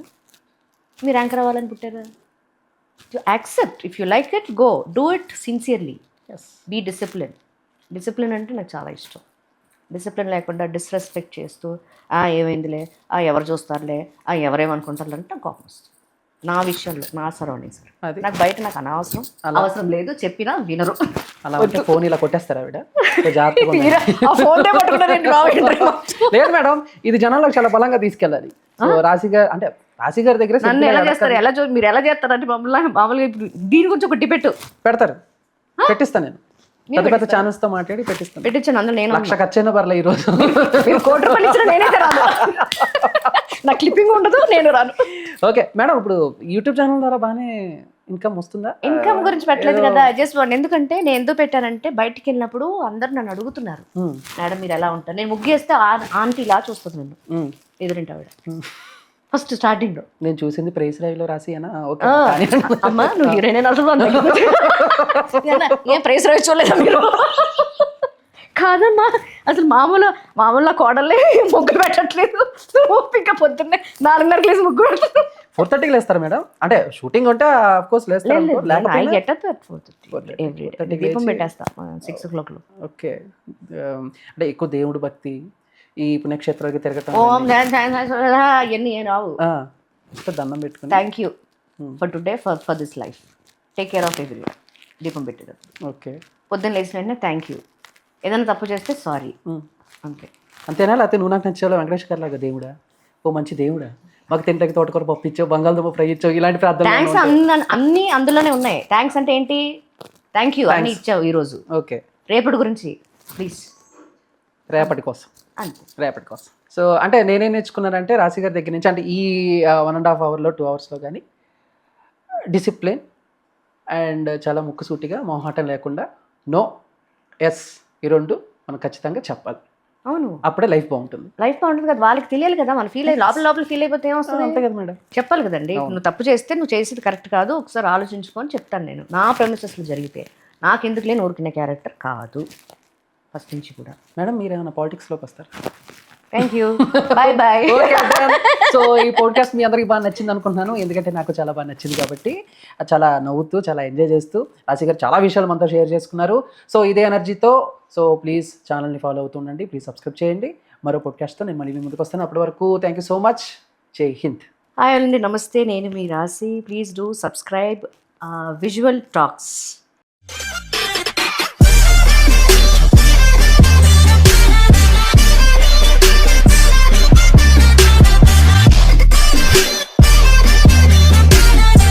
మీరు యాంకర్ అవ్వాలని పుట్టారా? To accept, if you like it go, do it sincerely, be discipline. Discipline అంటే నాకు చాలా ఇష్టం. డిసిప్లిన్ లేకుండా డిస్రెస్పెక్ట్ చేస్తూ ఏమైందిలే, ఎవరు చూస్తారులే, ఎవరేమనుకుంటారులే అంటే నాకు కోపం వస్తుంది. నా విషయంలో, నా సరౌండింగ్స్, నాకు బయట నాకు అనవసరం, అవసరం లేదు, చెప్పినా వినరు. అలా అంటే ఫోన్ ఇలా కొట్టేస్తారా ఆవిడ? లేదు మేడం, ఇది జనాలకు చాలా బలంగా తీసుకెళ్ళాలి. సో రాశి గారి దగ్గర నన్ను ఎలా చేస్తారు, మీరు ఎలా చేస్తారు అంటే మామూలుగా దీని గురించి ఒక డిబేట్ పెడతారు, పెట్టిస్తాను నేను. పెద్ద పెద్ద ఛానల్స్ తో మాట్లాడి పెట్టించాను. అందులో నేను 1,00,000 ఖర్చైనా పర్లే, ఈ రోజు ₹1,00,000 నేనైతే రాను, నా క్లిప్పింగ్ ఉండదు, నేను రాను. ఓకే మేడం, ఇప్పుడు యూట్యూబ్ ఛానల్ ద్వారా బాగానే ఇన్కమ్ వస్తుందా? ఇన్కమ్ గురించి పెట్టలేదు కదా, జస్ట్ ఎందుకంటే నేను ఎందుకు పెట్టానంటే, బయటికి వెళ్ళినప్పుడు అందరు నన్ను అడుగుతున్నారు, మేడం మీరు ఎలా ఉంటారు. నేను ముగ్గేస్తే ఆంటీ ఇలా చూస్తుంది నన్ను, ఎదురింటి ఆవిడ. ఫస్ట్ స్టార్టింగ్ లో నేను చూసింది ప్రైస్ రైవ్లో రాసి అమ్మా నువ్వు హీరోయిన్ అసలు ఏం ప్రైస్ రైవ్ చూడలేదా మీరు? కాదమ్మా, అసలు మామూలుగా కోడలే ముగ్గు పెట్టట్లేదు, ఇంకా పొద్దున్నే 4:30 లేసి ముగ్గు పెడతారు. 4:30కి లేస్తారు మేడం? అంటే షూటింగ్ ఉంటే ఆఫ్ కోర్స్ లేస్తారు. దీపం పెట్టేస్తా 6 o'clock. ఓకే. అంటే ఎక్కువ దేవుడు భక్తి, ఈ పుణ్యక్షేత్రాలకి తిరగటం, అవన్నీ ఏం రావు. దండం పెట్టుకుని thank you for today, for this life, take care of every one. దీపం పెట్టేది. ఓకే. పొద్దున్న లేచిన వెంటనే థ్యాంక్ యూ, ఏదైనా తప్పు చేస్తే సారీ, అంతే. అంతేనా? లేకపోతే నువ్వు నాకు నచ్చేవాళ్ళు వెంకటేష్ గారు లాగా దేవుడా, ఓ మంచి దేవుడా, మాకు తింటకి తోటకూర పప్పు ఇచ్చావు, బంగాళదుంప ఫ్రై ఇచ్చావు, ఇలాంటి ప్రార్థన థ్యాంక్స్ అన్నీ అందులోనే ఉన్నాయి. థ్యాంక్స్ అంటే ఏంటి? థ్యాంక్ యూ అని ఇచ్చావు ఈరోజు. ఓకే, రేపటి గురించి ప్లీజ్. రేపటి కోసం, అంతే. రేపటి కోసం. సో అంటే నేనేం నేర్చుకున్నానంటే రాశి గారి దగ్గర నుంచి, అంటే ఈ 1.5 అవర్లో 2 అవర్స్లో కానీ డిసిప్లిన్ అండ్ చాలా ముక్కుసూటిగా మొహమాటం లేకుండా నో ఎస్ ఈ రెండు మనం ఖచ్చితంగా చెప్పాలి. అవును, అప్పుడే లైఫ్ బాగుంటుంది. లైఫ్ బాగుంటుంది కదా, వాళ్ళకి తెలియాలి కదా, మనం ఫీల్ అయ్యి లోపల ఫీల్ అయిపోతే ఏమొస్తుంది? అంతే కదా మేడం. చెప్పాలి కదండి. నువ్వు తప్పు చేస్తే నువ్వు చేసేది కరెక్ట్ కాదు, ఒకసారి ఆలోచించుకొని చెప్తాను నేను. నా ప్రెమిసెస్లో జరిగితే నాకు ఎందుకు లేని ఊరుకునే క్యారెక్టర్ కాదు ఫస్ట్ నుంచి కూడా. మేడం మీరు ఏమైనా పాలిటిక్స్లోకి వస్తారు? Thank you, bye bye. So ఈ పాడ్కాస్ట్ మీ అందరికి బాగా నచ్చింది అనుకుంటున్నాను, ఎందుకంటే నాకు చాలా బాగా నచ్చింది కాబట్టి. చాలా నవ్వుతూ చాలా ఎంజాయ్ చేస్తూ రాశి గారు చాలా విషయాలు మనతో షేర్ చేసుకున్నారు. సో ఇదే ఎనర్జీతో సో ప్లీజ్ ఛానల్ని ఫాలో అవుతూ ఉండండి, ప్లీజ్ సబ్స్క్రైబ్ చేయండి. మరో పాడ్కాస్ట్తో నేను మళ్ళీ మీ ముందుకు వస్తాను. అప్పటి వరకు థ్యాంక్ యూ సో మచ్. జై హింద్. హాయ్ అండి, నమస్తే, నేను మీ రాశి. Please do subscribe visual talks.